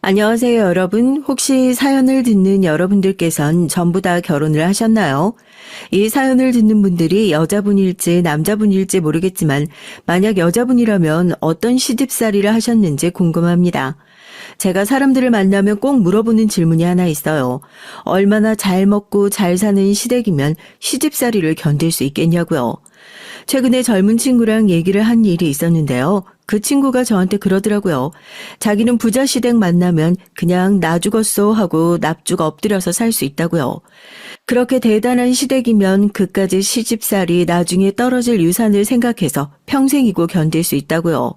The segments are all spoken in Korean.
안녕하세요, 여러분. 혹시 사연을 듣는 여러분들께선 전부 다 결혼을 하셨나요? 이 사연을 듣는 분들이 여자분일지 남자분일지 모르겠지만 만약 여자분이라면 어떤 시집살이를 하셨는지 궁금합니다. 제가 사람들을 만나면 꼭 물어보는 질문이 하나 있어요. 얼마나 잘 먹고 잘 사는 시댁이면 시집살이를 견딜 수 있겠냐고요. 최근에 젊은 친구랑 얘기를 한 일이 있었는데요. 그 친구가 저한테 그러더라고요. 자기는 부자 시댁 만나면 그냥 나 죽었소 하고 납죽 엎드려서 살 수 있다고요. 그렇게 대단한 시댁이면 그까지 시집살이 나중에 떨어질 유산을 생각해서 평생이고 견딜 수 있다고요.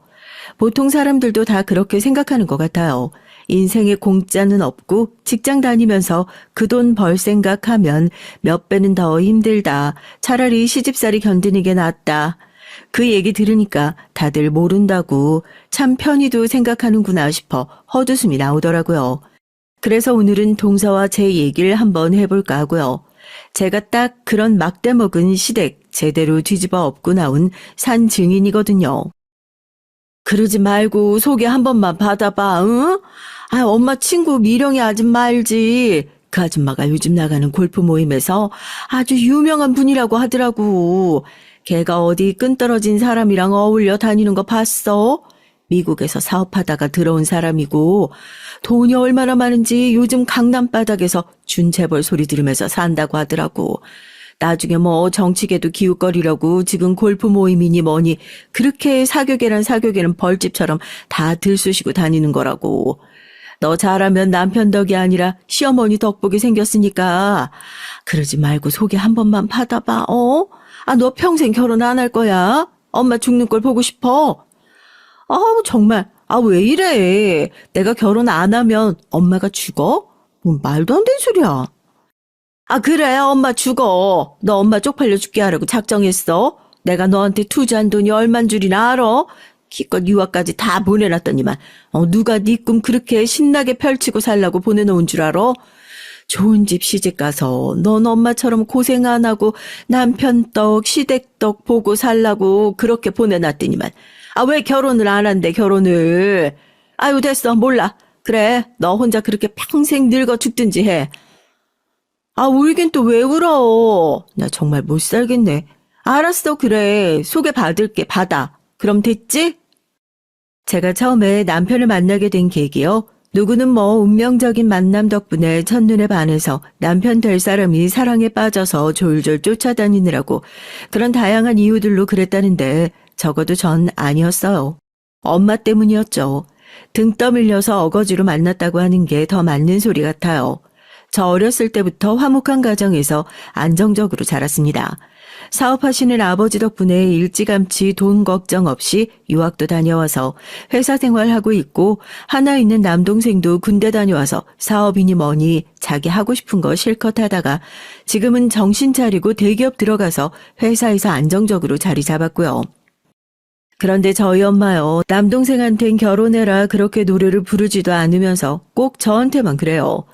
보통 사람들도 다 그렇게 생각하는 것 같아요. 인생에 공짜는 없고 직장 다니면서 그 돈 벌 생각하면 몇 배는 더 힘들다. 차라리 시집살이 견디는 게 낫다. 그 얘기 들으니까 다들 모른다고 참 편히도 생각하는구나 싶어 헛웃음이 나오더라고요. 그래서 오늘은 동서와 제 얘기를 한번 해볼까 하고요. 제가 딱 그런 막대 먹은 시댁 제대로 뒤집어 엎고 나온 산 증인이거든요. 그러지 말고 소개 한 번만 받아봐, 응? 엄마 친구 미령이 아줌마 알지? 그 아줌마가 요즘 나가는 골프 모임에서 아주 유명한 분이라고 하더라고. 걔가 어디 끈떨어진 사람이랑 어울려 다니는 거 봤어? 미국에서 사업하다가 들어온 사람이고 돈이 얼마나 많은지 요즘 강남 바닥에서 준재벌 소리 들으면서 산다고 하더라고. 나중에 뭐 정치계도 기웃거리려고 지금 골프 모임이니 뭐니 그렇게 사교계란 사교계는 벌집처럼 다 들쑤시고 다니는 거라고. 너 잘하면 남편 덕이 아니라 시어머니 덕복이 생겼으니까 그러지 말고 소개 한 번만 받아봐. 어? 너 평생 결혼 안 할 거야? 엄마 죽는 걸 보고 싶어? 정말. 왜 이래? 내가 결혼 안 하면 엄마가 죽어? 뭐 말도 안 되는 소리야. 그래, 엄마 죽어. 너 엄마 쪽팔려 죽게 하려고 작정했어? 내가 너한테 투자한 돈이 얼만 줄이나 알아? 기껏 유학까지 다 보내놨더니만 누가 네 꿈 그렇게 신나게 펼치고 살라고 보내놓은 줄 알아? 좋은 집 시집 가서 넌 엄마처럼 고생 안 하고 남편 떡, 시댁 떡 보고 살라고 그렇게 보내놨더니만 왜 결혼을 안 한대, 결혼을. 아유, 됐어, 몰라. 그래, 너 혼자 그렇게 평생 늙어 죽든지 해. 울긴 또 왜 울어? 나 정말 못 살겠네. 알았어, 그래. 소개 받을게, 받아. 그럼 됐지? 제가 처음에 남편을 만나게 된 계기요. 누구는 뭐 운명적인 만남 덕분에 첫눈에 반해서 남편 될 사람이 사랑에 빠져서 졸졸 쫓아다니느라고 그런 다양한 이유들로 그랬다는데 적어도 전 아니었어요. 엄마 때문이었죠. 등 떠밀려서 어거지로 만났다고 하는 게 더 맞는 소리 같아요. 저 어렸을 때부터 화목한 가정에서 안정적으로 자랐습니다. 사업하시는 아버지 덕분에 일찌감치 돈 걱정 없이 유학도 다녀와서 회사 생활하고 있고 하나 있는 남동생도 군대 다녀와서 사업이니 뭐니 자기 하고 싶은 거 실컷 하다가 지금은 정신 차리고 대기업 들어가서 회사에서 안정적으로 자리 잡았고요. 그런데 저희 엄마요. 남동생한텐 결혼해라 그렇게 노래를 부르지도 않으면서 꼭 저한테만 그래요.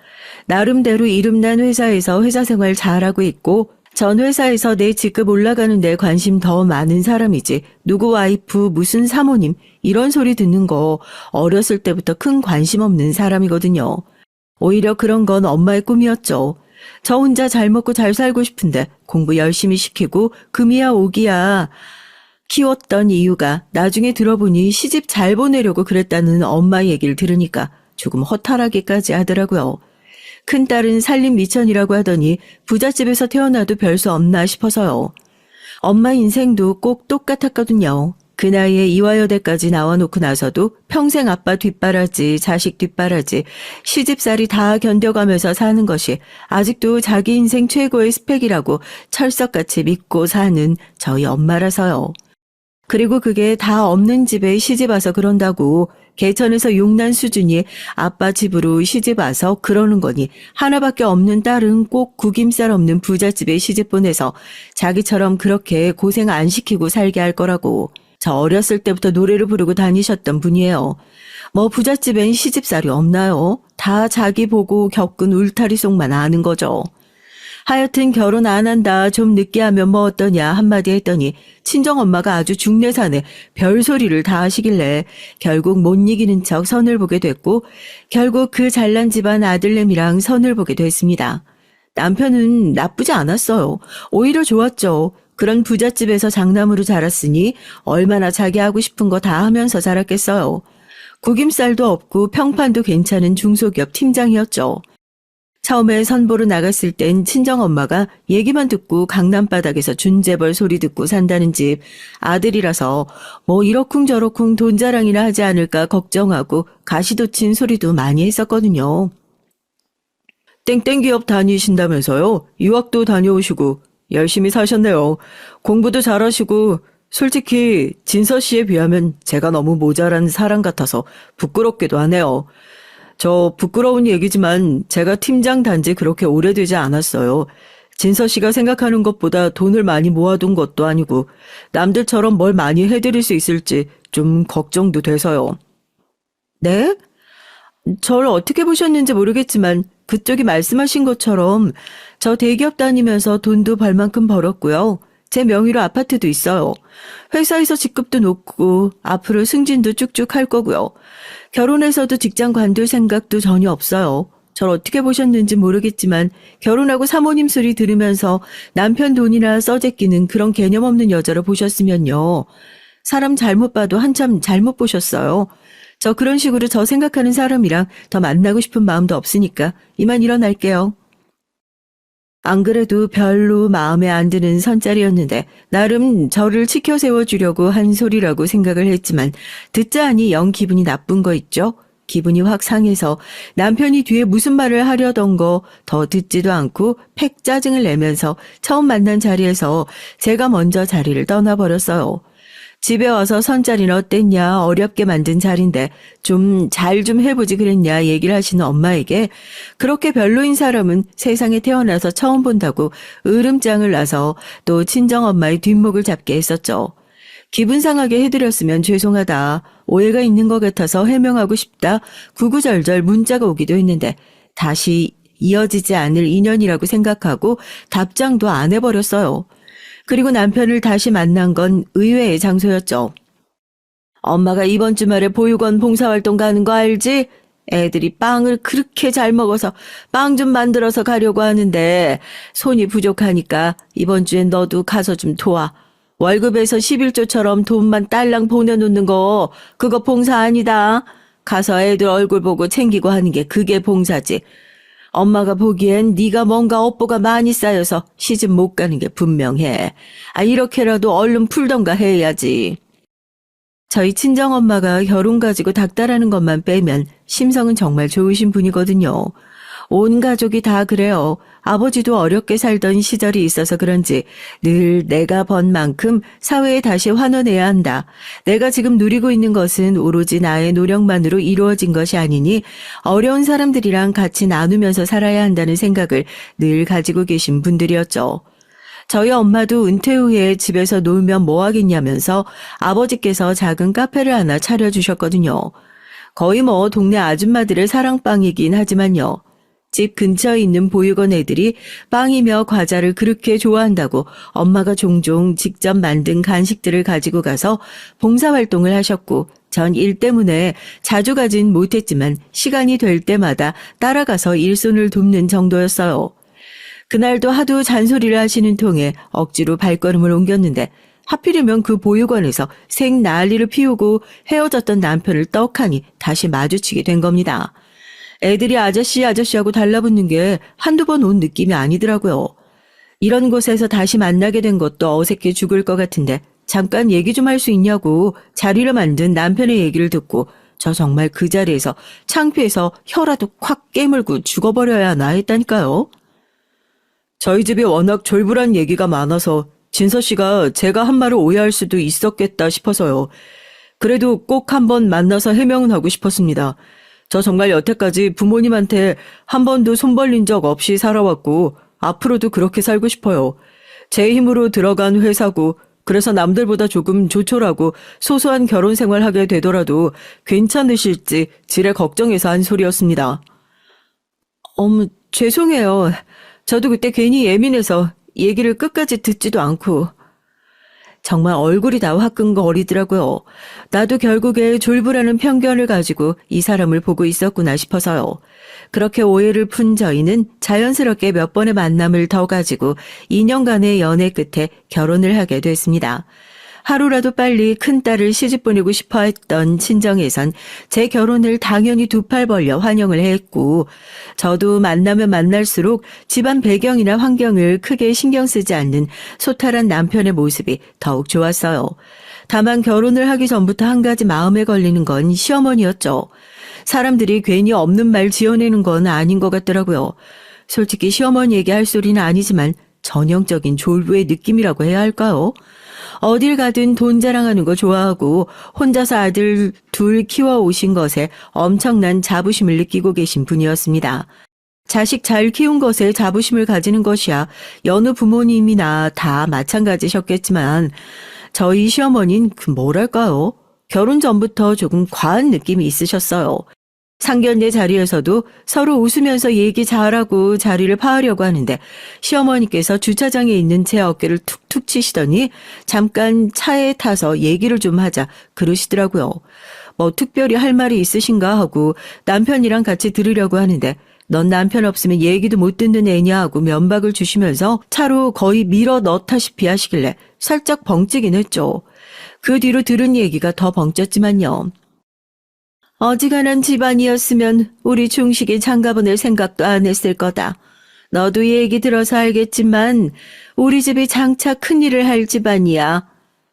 나름대로 이름난 회사에서 회사 생활 잘하고 있고 전 회사에서 내 직급 올라가는 데 관심 더 많은 사람이지 누구 와이프 무슨 사모님 이런 소리 듣는 거 어렸을 때부터 큰 관심 없는 사람이거든요. 오히려 그런 건 엄마의 꿈이었죠. 저 혼자 잘 먹고 잘 살고 싶은데 공부 열심히 시키고 금이야 오기야 키웠던 이유가 나중에 들어보니 시집 잘 보내려고 그랬다는 엄마 얘기를 들으니까 조금 허탈하기까지 하더라고요. 큰딸은 살림 미천이라고 하더니 부잣집에서 태어나도 별 수 없나 싶어서요. 엄마 인생도 꼭 똑같았거든요. 그 나이에 이화여대까지 나와놓고 나서도 평생 아빠 뒷바라지, 자식 뒷바라지, 시집살이 다 견뎌가면서 사는 것이 아직도 자기 인생 최고의 스펙이라고 철석같이 믿고 사는 저희 엄마라서요. 그리고 그게 다 없는 집에 시집 와서 그런다고 개천에서 용난 수준이 아빠 집으로 시집 와서 그러는 거니 하나밖에 없는 딸은 꼭 구김살 없는 부잣집에 시집 보내서 자기처럼 그렇게 고생 안 시키고 살게 할 거라고. 저 어렸을 때부터 노래를 부르고 다니셨던 분이에요. 뭐 부잣집엔 시집살이 없나요? 다 자기 보고 겪은 울타리 속만 아는 거죠. 하여튼 결혼 안 한다, 좀 늦게 하면 뭐 어떠냐 한마디 했더니 친정엄마가 아주 중내산에 별소리를 다 하시길래 결국 못 이기는 척 선을 보게 됐고 결국 그 잘난 집안 아들내미랑 선을 보게 됐습니다. 남편은 나쁘지 않았어요. 오히려 좋았죠. 그런 부잣집에서 장남으로 자랐으니 얼마나 자기 하고 싶은 거 다 하면서 자랐겠어요. 구김살도 없고 평판도 괜찮은 중소기업 팀장이었죠. 처음에 선보러 나갔을 땐 친정엄마가 얘기만 듣고 강남바닥에서 준재벌 소리 듣고 산다는 집 아들이라서 뭐 이러쿵저러쿵 돈 자랑이나 하지 않을까 걱정하고 가시도친 소리도 많이 했었거든요. 땡땡 기업 다니신다면서요? 유학도 다녀오시고 열심히 사셨네요. 공부도 잘하시고 솔직히 진서 씨에 비하면 제가 너무 모자란 사람 같아서 부끄럽기도 하네요. 저 부끄러운 얘기지만 제가 팀장 단지 그렇게 오래되지 않았어요. 진서 씨가 생각하는 것보다 돈을 많이 모아둔 것도 아니고 남들처럼 뭘 많이 해드릴 수 있을지 좀 걱정도 돼서요. 네? 저를 어떻게 보셨는지 모르겠지만 그쪽이 말씀하신 것처럼 저 대기업 다니면서 돈도 벌만큼 벌었고요. 제 명의로 아파트도 있어요. 회사에서 직급도 높고 앞으로 승진도 쭉쭉 할 거고요. 결혼해서도 직장 관둘 생각도 전혀 없어요. 절 어떻게 보셨는지 모르겠지만 결혼하고 사모님 소리 들으면서 남편 돈이나 써제끼는 그런 개념 없는 여자로 보셨으면요. 사람 잘못 봐도 한참 잘못 보셨어요. 저 그런 식으로 저 생각하는 사람이랑 더 만나고 싶은 마음도 없으니까 이만 일어날게요. 안 그래도 별로 마음에 안 드는 선짜리였는데 나름 저를 치켜 세워주려고 한 소리라고 생각을 했지만 듣자 하니 영 기분이 나쁜 거 있죠? 기분이 확 상해서 남편이 뒤에 무슨 말을 하려던 거 더 듣지도 않고 팩 짜증을 내면서 처음 만난 자리에서 제가 먼저 자리를 떠나버렸어요. 집에 와서 선자리는 어땠냐 어렵게 만든 자리인데 좀 잘 좀 해보지 그랬냐 얘기를 하시는 엄마에게 그렇게 별로인 사람은 세상에 태어나서 처음 본다고 으름장을 놔서 또 친정엄마의 뒷목을 잡게 했었죠. 기분 상하게 해드렸으면 죄송하다. 오해가 있는 것 같아서 해명하고 싶다. 구구절절 문자가 오기도 했는데 다시 이어지지 않을 인연이라고 생각하고 답장도 안 해버렸어요. 그리고 남편을 다시 만난 건 의외의 장소였죠. 엄마가 이번 주말에 보육원 봉사활동 가는 거 알지? 애들이 빵을 그렇게 잘 먹어서 빵 좀 만들어서 가려고 하는데 손이 부족하니까 이번 주엔 너도 가서 좀 도와. 월급에서 11조처럼 돈만 딸랑 보내놓는 거 그거 봉사 아니다. 가서 애들 얼굴 보고 챙기고 하는 게 그게 봉사지. 엄마가 보기엔 네가 뭔가 업보가 많이 쌓여서 시집 못 가는 게 분명해. 이렇게라도 얼른 풀던가 해야지. 저희 친정엄마가 결혼 가지고 닥달하는 것만 빼면 심성은 정말 좋으신 분이거든요. 온 가족이 다 그래요. 아버지도 어렵게 살던 시절이 있어서 그런지 늘 내가 번 만큼 사회에 다시 환원해야 한다. 내가 지금 누리고 있는 것은 오로지 나의 노력만으로 이루어진 것이 아니니 어려운 사람들이랑 같이 나누면서 살아야 한다는 생각을 늘 가지고 계신 분들이었죠. 저희 엄마도 은퇴 후에 집에서 놀면 뭐 하겠냐면서 아버지께서 작은 카페를 하나 차려주셨거든요. 거의 뭐 동네 아줌마들의 사랑방이긴 하지만요. 집 근처에 있는 보육원 애들이 빵이며 과자를 그렇게 좋아한다고 엄마가 종종 직접 만든 간식들을 가지고 가서 봉사활동을 하셨고 전 일 때문에 자주 가진 못했지만 시간이 될 때마다 따라가서 일손을 돕는 정도였어요. 그날도 하도 잔소리를 하시는 통에 억지로 발걸음을 옮겼는데 하필이면 그 보육원에서 생 난리를 피우고 헤어졌던 남편을 떡하니 다시 마주치게 된 겁니다. 애들이 아저씨 아저씨하고 달라붙는 게 한두 번 온 느낌이 아니더라고요. 이런 곳에서 다시 만나게 된 것도 어색해 죽을 것 같은데 잠깐 얘기 좀 할 수 있냐고 자리를 만든 남편의 얘기를 듣고 저 정말 그 자리에서 창피해서 혀라도 콱 깨물고 죽어버려야 하나 했다니까요. 저희 집이 워낙 졸부란 얘기가 많아서 진서 씨가 제가 한 말을 오해할 수도 있었겠다 싶어서요. 그래도 꼭 한번 만나서 해명은 하고 싶었습니다. 저 정말 여태까지 부모님한테 한 번도 손 벌린 적 없이 살아왔고 앞으로도 그렇게 살고 싶어요. 제 힘으로 들어간 회사고 그래서 남들보다 조금 조촐하고 소소한 결혼 생활하게 되더라도 괜찮으실지 지레 걱정해서 한 소리였습니다. 죄송해요. 저도 그때 괜히 예민해서 얘기를 끝까지 듣지도 않고. 정말 얼굴이 다 화끈거리더라고요. 나도 결국에 졸부라는 편견을 가지고 이 사람을 보고 있었구나 싶어서요. 그렇게 오해를 푼 저희는 자연스럽게 몇 번의 만남을 더 가지고 2년간의 연애 끝에 결혼을 하게 됐습니다. 하루라도 빨리 큰딸을 시집보내고 싶어 했던 친정에선 제 결혼을 당연히 두 팔 벌려 환영을 했고, 저도 만나면 만날수록 집안 배경이나 환경을 크게 신경 쓰지 않는 소탈한 남편의 모습이 더욱 좋았어요. 다만 결혼을 하기 전부터 한 가지 마음에 걸리는 건 시어머니였죠. 사람들이 괜히 없는 말 지어내는 건 아닌 것 같더라고요. 솔직히 시어머니에게 할 소리는 아니지만 전형적인 졸부의 느낌이라고 해야 할까요? 어딜 가든 돈 자랑하는 거 좋아하고 혼자서 아들 둘 키워오신 것에 엄청난 자부심을 느끼고 계신 분이었습니다. 자식 잘 키운 것에 자부심을 가지는 것이야 여느 부모님이나 다 마찬가지셨겠지만 저희 시어머니는 뭐랄까요? 결혼 전부터 조금 과한 느낌이 있으셨어요. 상견례 자리에서도 서로 웃으면서 얘기 잘하고 자리를 파하려고 하는데 시어머니께서 주차장에 있는 제 어깨를 툭툭 치시더니 잠깐 차에 타서 얘기를 좀 하자 그러시더라고요. 뭐 특별히 할 말이 있으신가 하고 남편이랑 같이 들으려고 하는데 넌 남편 없으면 얘기도 못 듣는 애냐 하고 면박을 주시면서 차로 거의 밀어 넣다시피 하시길래 살짝 벙찌긴 했죠. 그 뒤로 들은 얘기가 더 벙쪘지만요. 어지간한 집안이었으면 우리 중식이 장가보낼 생각도 안 했을 거다. 너도 얘기 들어서 알겠지만 우리 집이 장차 큰일을 할 집안이야.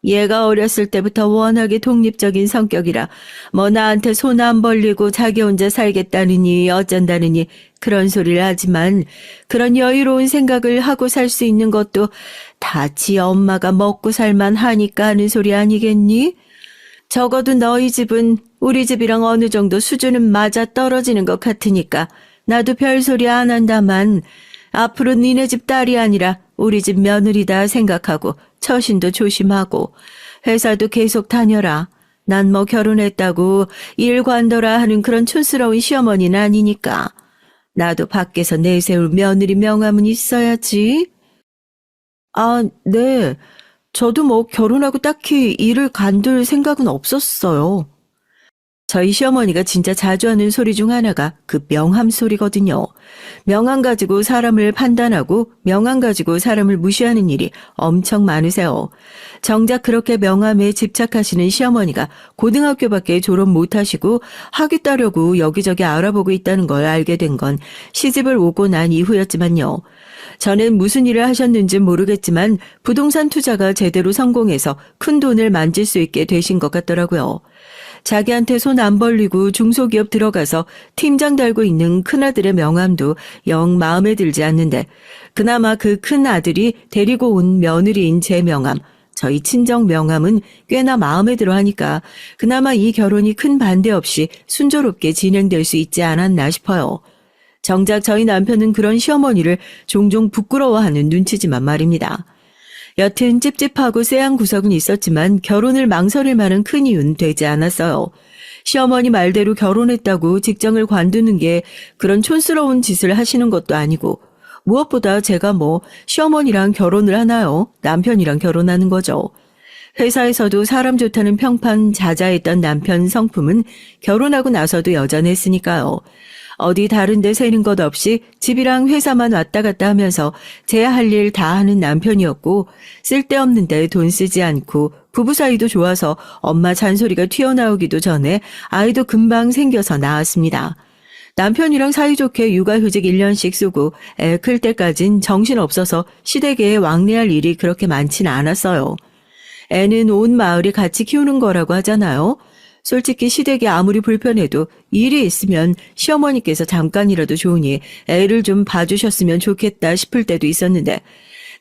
얘가 어렸을 때부터 워낙에 독립적인 성격이라 뭐 나한테 손 안 벌리고 자기 혼자 살겠다느니 어쩐다느니 그런 소리를 하지만 그런 여유로운 생각을 하고 살 수 있는 것도 다 지 엄마가 먹고 살만 하니까 하는 소리 아니겠니? 적어도 너희 집은 우리 집이랑 어느 정도 수준은 맞아 떨어지는 것 같으니까 나도 별소리 안 한다만 앞으로 니네 집 딸이 아니라 우리 집 며느리다 생각하고 처신도 조심하고 회사도 계속 다녀라. 난 뭐 결혼했다고 일 관둬라 하는 그런 촌스러운 시어머니는 아니니까. 나도 밖에서 내세울 며느리 명함은 있어야지. 아, 네. 저도 뭐 결혼하고 딱히 일을 관둘 생각은 없었어요. 저희 시어머니가 진짜 자주 하는 소리 중 하나가 그 명함 소리거든요. 명함 가지고 사람을 판단하고 명함 가지고 사람을 무시하는 일이 엄청 많으세요. 정작 그렇게 명함에 집착하시는 시어머니가 고등학교밖에 졸업 못하시고 학위 따려고 여기저기 알아보고 있다는 걸 알게 된 건 시집을 오고 난 이후였지만요. 전엔 무슨 일을 하셨는지 모르겠지만 부동산 투자가 제대로 성공해서 큰 돈을 만질 수 있게 되신 것 같더라고요. 자기한테 손 안 벌리고 중소기업 들어가서 팀장 달고 있는 큰아들의 명함도 영 마음에 들지 않는데 그나마 그 큰아들이 데리고 온 며느리인 제 명함, 저희 친정 명함은 꽤나 마음에 들어 하니까 그나마 이 결혼이 큰 반대 없이 순조롭게 진행될 수 있지 않았나 싶어요. 정작 저희 남편은 그런 시어머니를 종종 부끄러워하는 눈치지만 말입니다. 여튼 찝찝하고 쎄한 구석은 있었지만 결혼을 망설일 만한 큰 이유는 되지 않았어요. 시어머니 말대로 결혼했다고 직장을 관두는 게 그런 촌스러운 짓을 하시는 것도 아니고 무엇보다 제가 뭐 시어머니랑 결혼을 하나요? 남편이랑 결혼하는 거죠. 회사에서도 사람 좋다는 평판 자자했던 남편 성품은 결혼하고 나서도 여전했으니까요. 어디 다른 데 새는 것 없이 집이랑 회사만 왔다 갔다 하면서 제 할 일 다 하는 남편이었고 쓸데없는데 돈 쓰지 않고 부부 사이도 좋아서 엄마 잔소리가 튀어나오기도 전에 아이도 금방 생겨서 낳았습니다. 남편이랑 사이좋게 육아휴직 1년씩 쓰고 애 클 때까진 정신없어서 시댁에 왕래할 일이 그렇게 많지는 않았어요. 애는 온 마을이 같이 키우는 거라고 하잖아요. 솔직히 시댁이 아무리 불편해도 일이 있으면 시어머니께서 잠깐이라도 좋으니 애를 좀 봐주셨으면 좋겠다 싶을 때도 있었는데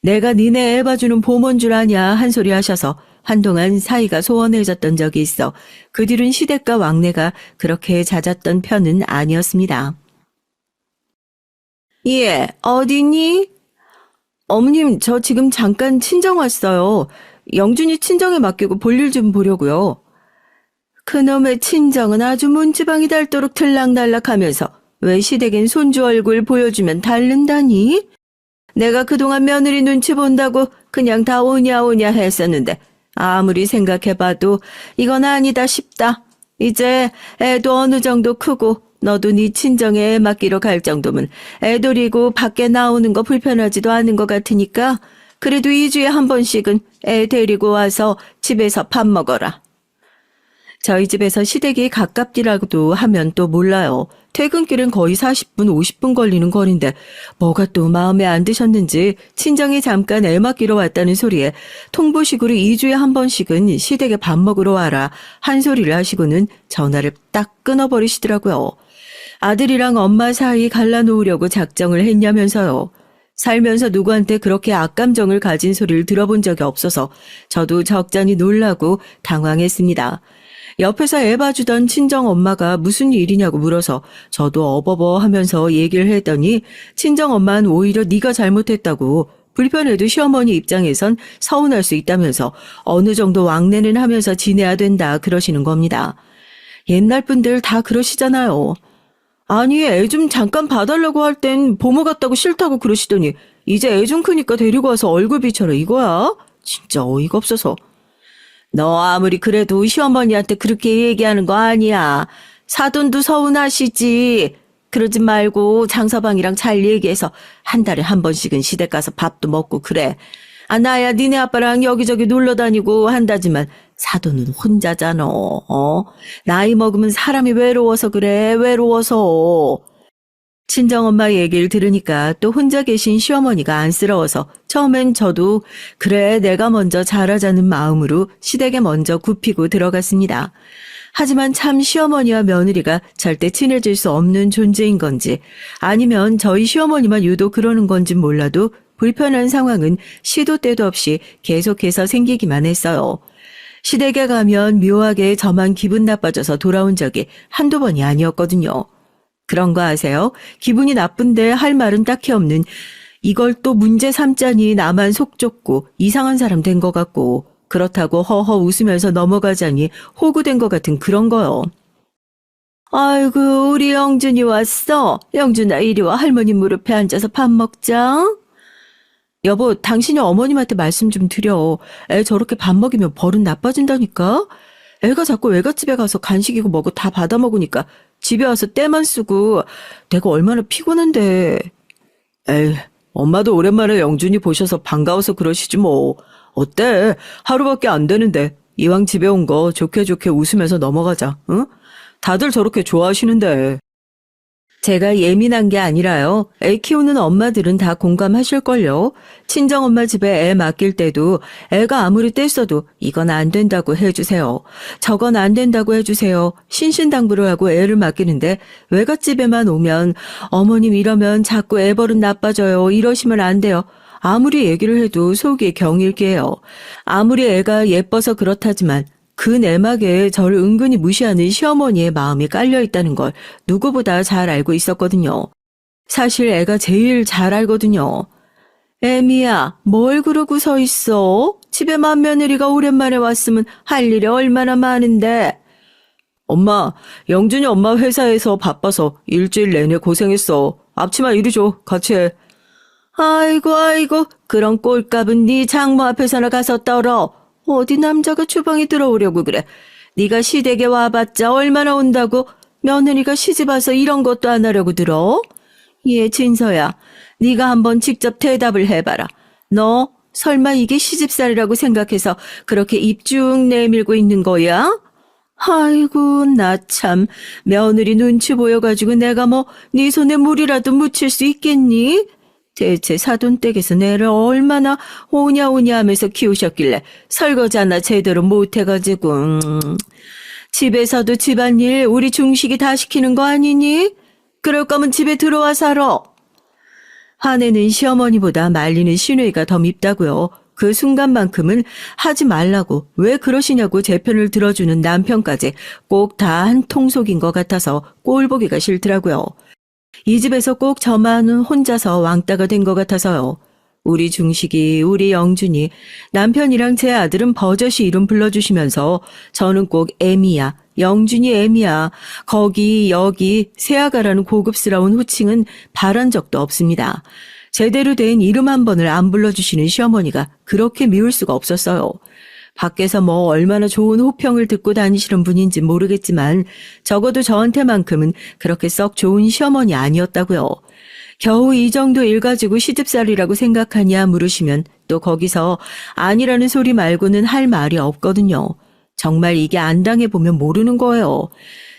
내가 니네 애 봐주는 보모인 줄 아냐 한 소리 하셔서 한동안 사이가 소원해졌던 적이 있어 그 뒤로는 시댁과 왕래가 그렇게 잦았던 편은 아니었습니다. 예, 어디니? 어머님, 저 지금 잠깐 친정 왔어요. 영준이 친정에 맡기고 볼일 좀 보려고요. 그놈의 친정은 아주 문지방이 닳도록 들락날락하면서 왜 시댁엔 손주 얼굴 보여주면 닳는다니? 내가 그동안 며느리 눈치 본다고 그냥 다 오냐 오냐 했었는데 아무리 생각해봐도 이건 아니다 싶다. 이제 애도 어느 정도 크고 너도 네 친정에 애 맡기러 갈 정도면 애돌이고 밖에 나오는 거 불편하지도 않은 것 같으니까 그래도 2주에 한 번씩은 애 데리고 와서 집에서 밥 먹어라. 저희 집에서 시댁이 가깝디라고도 하면 또 몰라요. 퇴근길은 거의 40분, 50분 걸리는 거리인데 뭐가 또 마음에 안 드셨는지 친정이 잠깐 애 맡기러 왔다는 소리에 통보식으로 2주에 한 번씩은 시댁에 밥 먹으러 와라 한 소리를 하시고는 전화를 딱 끊어버리시더라고요. 아들이랑 엄마 사이 갈라놓으려고 작정을 했냐면서요. 살면서 누구한테 그렇게 악감정을 가진 소리를 들어본 적이 없어서 저도 적잖이 놀라고 당황했습니다. 옆에서 애 봐주던 친정엄마가 무슨 일이냐고 물어서 저도 어버버 하면서 얘기를 했더니 친정엄마는 오히려 네가 잘못했다고 불편해도 시어머니 입장에선 서운할 수 있다면서 어느 정도 왕래는 하면서 지내야 된다 그러시는 겁니다. 옛날 분들 다 그러시잖아요. 아니 애 좀 잠깐 봐달라고 할 땐 보모 같다고 싫다고 그러시더니 이제 애 좀 크니까 데리고 와서 얼굴 비춰라 이거야? 진짜 어이가 없어서. 너 아무리 그래도 시어머니한테 그렇게 얘기하는 거 아니야. 사돈도 서운하시지. 그러지 말고 장서방이랑 잘 얘기해서 한 달에 한 번씩은 시댁 가서 밥도 먹고 그래. 아 나야 니네 아빠랑 여기저기 놀러 다니고 한다지만 사돈은 혼자잖아. 나이 먹으면 사람이 외로워서 그래. 외로워서. 친정엄마 얘기를 들으니까 또 혼자 계신 시어머니가 안쓰러워서 처음엔 저도 그래 내가 먼저 잘하자는 마음으로 시댁에 먼저 굽히고 들어갔습니다. 하지만 참 시어머니와 며느리가 절대 친해질 수 없는 존재인 건지 아니면 저희 시어머니만 유독 그러는 건지 몰라도 불편한 상황은 시도 때도 없이 계속해서 생기기만 했어요. 시댁에 가면 묘하게 저만 기분 나빠져서 돌아온 적이 한두 번이 아니었거든요. 그런 거 아세요? 기분이 나쁜데 할 말은 딱히 없는 이걸 또 문제 삼자니 나만 속 좁고 이상한 사람 된 것 같고 그렇다고 허허 웃으면서 넘어가자니 호구된 것 같은 그런 거요. 아이고 우리 영준이 왔어. 영준아 이리 와 할머니 무릎에 앉아서 밥 먹자. 여보 당신이 어머님한테 말씀 좀 드려. 애 저렇게 밥 먹이면 버릇 나빠진다니까. 애가 자꾸 외갓집에 가서 간식이고 뭐고 다 받아 먹으니까 집에 와서 때만 쓰고 내가 얼마나 피곤한데. 에이, 엄마도 오랜만에 영준이 보셔서 반가워서 그러시지 뭐. 어때? 하루밖에 안 되는데 이왕 집에 온 거 좋게 좋게 웃으면서 넘어가자. 응? 다들 저렇게 좋아하시는데. 제가 예민한 게 아니라요. 애 키우는 엄마들은 다 공감하실걸요. 친정엄마 집에 애 맡길 때도 애가 아무리 뗐어도 이건 안 된다고 해주세요. 저건 안 된다고 해주세요. 신신당부를 하고 애를 맡기는데 외갓집에만 오면 어머님 이러면 자꾸 애 버릇 나빠져요. 이러시면 안 돼요. 아무리 얘기를 해도 속이 경일게요. 아무리 애가 예뻐서 그렇다지만 그 내막에 저를 은근히 무시하는 시어머니의 마음이 깔려있다는 걸 누구보다 잘 알고 있었거든요. 사실 애가 제일 잘 알거든요. 애미야, 뭘 그러고 서 있어? 집에 맏며느리가 오랜만에 왔으면 할 일이 얼마나 많은데. 엄마, 영준이 엄마 회사에서 바빠서 일주일 내내 고생했어. 앞치마 이리 줘, 같이 해. 아이고, 그런 꼴값은 네 장모 앞에서나 가서 떨어. 어디 남자가 주방에 들어오려고 그래. 네가 시댁에 와봤자 얼마나 온다고 며느리가 시집와서 이런 것도 안 하려고 들어? 예, 진서야. 네가 한번 직접 대답을 해봐라. 너 설마 이게 시집살이라고 생각해서 그렇게 입 쭉 내밀고 있는 거야? 아이고 나 참 며느리 눈치 보여가지고 내가 뭐 네 손에 물이라도 묻힐 수 있겠니? 대체 사돈댁에서 내를 얼마나 오냐 하면서 키우셨길래 설거지 하나 제대로 못해가지고 집에서도 집안일 우리 중식이 다 시키는 거 아니니? 그럴 거면 집에 들어와 살아. 화내는 시어머니보다 말리는 시누이가 더 밉다고요. 그 순간만큼은 하지 말라고 왜 그러시냐고 제 편을 들어주는 남편까지 꼭 다 한 통속인 것 같아서 꼴 보기가 싫더라고요. 이 집에서 꼭 저만 혼자서 왕따가 된 것 같아서요. 우리 중식이, 우리 영준이, 남편이랑 제 아들은 버젓이 이름 불러주시면서 저는 꼭 애미야, 영준이 애미야, 거기, 여기, 새아가라는 고급스러운 호칭은 바란 적도 없습니다. 제대로 된 이름 한 번을 안 불러주시는 시어머니가 그렇게 미울 수가 없었어요. 밖에서 뭐 얼마나 좋은 호평을 듣고 다니시는 분인지 모르겠지만 적어도 저한테만큼은 그렇게 썩 좋은 시어머니 아니었다고요. 겨우 이 정도 일 가지고 시집살이라고 생각하냐 물으시면 또 거기서 아니라는 소리 말고는 할 말이 없거든요. 정말 이게 안 당해보면 모르는 거예요.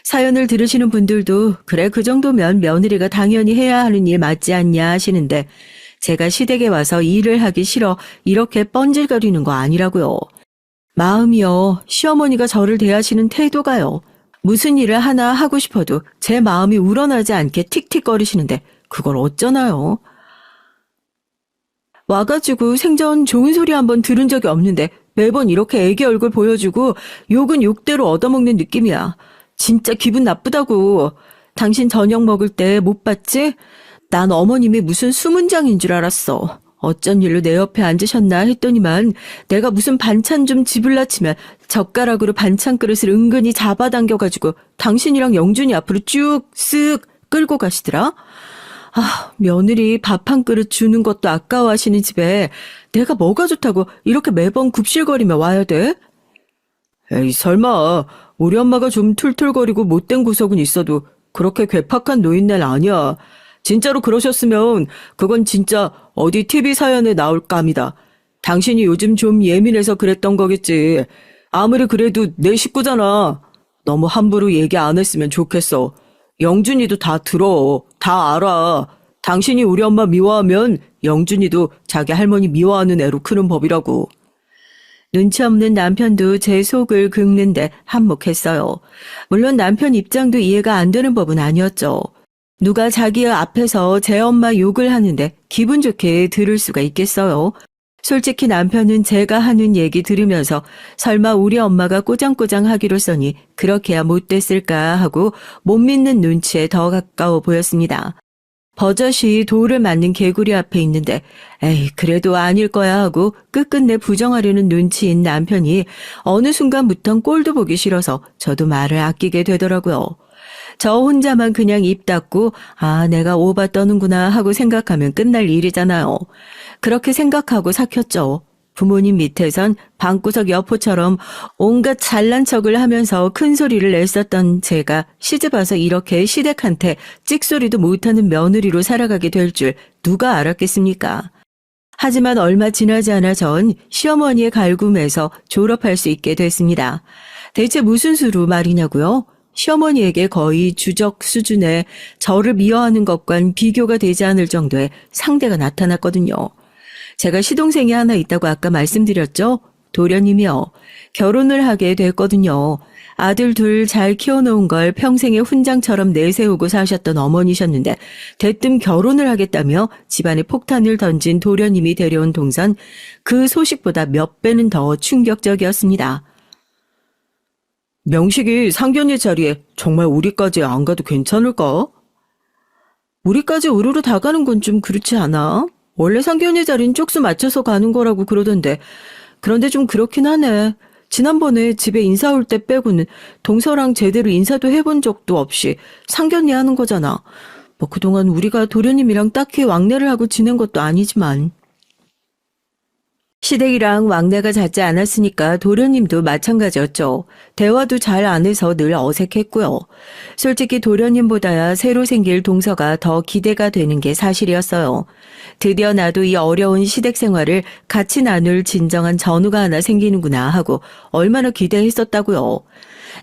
사연을 들으시는 분들도 그래 그 정도면 며느리가 당연히 해야 하는 일 맞지 않냐 하시는데 제가 시댁에 와서 일을 하기 싫어 이렇게 뻔질거리는 거 아니라고요. 마음이요. 시어머니가 저를 대하시는 태도가요. 무슨 일을 하나 하고 싶어도 제 마음이 우러나지 않게 틱틱거리시는데 그걸 어쩌나요? 와가지고 생전 좋은 소리 한번 들은 적이 없는데 매번 이렇게 애기 얼굴 보여주고 욕은 욕대로 얻어먹는 느낌이야. 진짜 기분 나쁘다고. 당신 저녁 먹을 때 못 봤지? 난 어머님이 무슨 수문장인 줄 알았어. 어쩐 일로 내 옆에 앉으셨나 했더니만 내가 무슨 반찬 좀 집을라 치면 젓가락으로 반찬 그릇을 은근히 잡아당겨가지고 당신이랑 영준이 앞으로 쭉 쓱 끌고 가시더라. 아, 며느리 밥 한 그릇 주는 것도 아까워하시는 집에 내가 뭐가 좋다고 이렇게 매번 굽실거리며 와야 돼? 에이, 설마 우리 엄마가 좀 툴툴거리고 못된 구석은 있어도 그렇게 괴팍한 노인네는 아니야. 진짜로 그러셨으면 그건 진짜 어디 TV 사연에 나올 감이다. 당신이 요즘 좀 예민해서 그랬던 거겠지. 아무리 그래도 내 식구잖아. 너무 함부로 얘기 안 했으면 좋겠어. 영준이도 다 들어. 다 알아. 당신이 우리 엄마 미워하면 영준이도 자기 할머니 미워하는 애로 크는 법이라고. 눈치 없는 남편도 제 속을 긁는데 한몫했어요. 물론 남편 입장도 이해가 안 되는 법은 아니었죠. 누가 자기 앞에서 제 엄마 욕을 하는데 기분 좋게 들을 수가 있겠어요. 솔직히 남편은 제가 하는 얘기 들으면서 설마 우리 엄마가 꼬장꼬장 하기로 써니 그렇게야 못됐을까 하고 못 믿는 눈치에 더 가까워 보였습니다. 버젓이 돌을 맞는 개구리 앞에 있는데 에이 그래도 아닐 거야 하고 끝끝내 부정하려는 눈치인 남편이 어느 순간부턴 꼴도 보기 싫어서 저도 말을 아끼게 되더라고요. 저 혼자만 그냥 입 닫고 아 내가 오바 떠는구나 하고 생각하면 끝날 일이잖아요. 그렇게 생각하고 삭혔죠. 부모님 밑에선 방구석 여포처럼 온갖 잘난 척을 하면서 큰 소리를 냈었던 제가 시집와서 이렇게 시댁한테 찍소리도 못하는 며느리로 살아가게 될 줄 누가 알았겠습니까? 하지만 얼마 지나지 않아 전 시어머니의 갈굼에서 졸업할 수 있게 됐습니다. 대체 무슨 수로 말이냐고요? 시어머니에게 거의 주적 수준의 저를 미워하는 것과는 비교가 되지 않을 정도의 상대가 나타났거든요. 제가 시동생이 하나 있다고 아까 말씀드렸죠? 도련님이요. 결혼을 하게 됐거든요. 아들 둘 잘 키워놓은 걸 평생의 훈장처럼 내세우고 사셨던 어머니셨는데 대뜸 결혼을 하겠다며 집안에 폭탄을 던진 도련님이 데려온 동선 그 소식보다 몇 배는 더 충격적이었습니다. 명식이 상견례 자리에 정말 우리까지 안 가도 괜찮을까? 우리까지 우르르 다 가는 건 좀 그렇지 않아? 원래 상견례 자리는 쪽수 맞춰서 가는 거라고 그러던데 그런데 좀 그렇긴 하네. 지난번에 집에 인사 올 때 빼고는 동서랑 제대로 인사도 해본 적도 없이 상견례 하는 거잖아. 뭐 그동안 우리가 도련님이랑 딱히 왕래를 하고 지낸 것도 아니지만. 시댁이랑 왕래가 잦지 않았으니까 도련님도 마찬가지였죠. 대화도 잘 안 해서 늘 어색했고요. 솔직히 도련님보다야 새로 생길 동서가 더 기대가 되는 게 사실이었어요. 드디어 나도 이 어려운 시댁 생활을 같이 나눌 진정한 전우가 하나 생기는구나 하고 얼마나 기대했었다고요.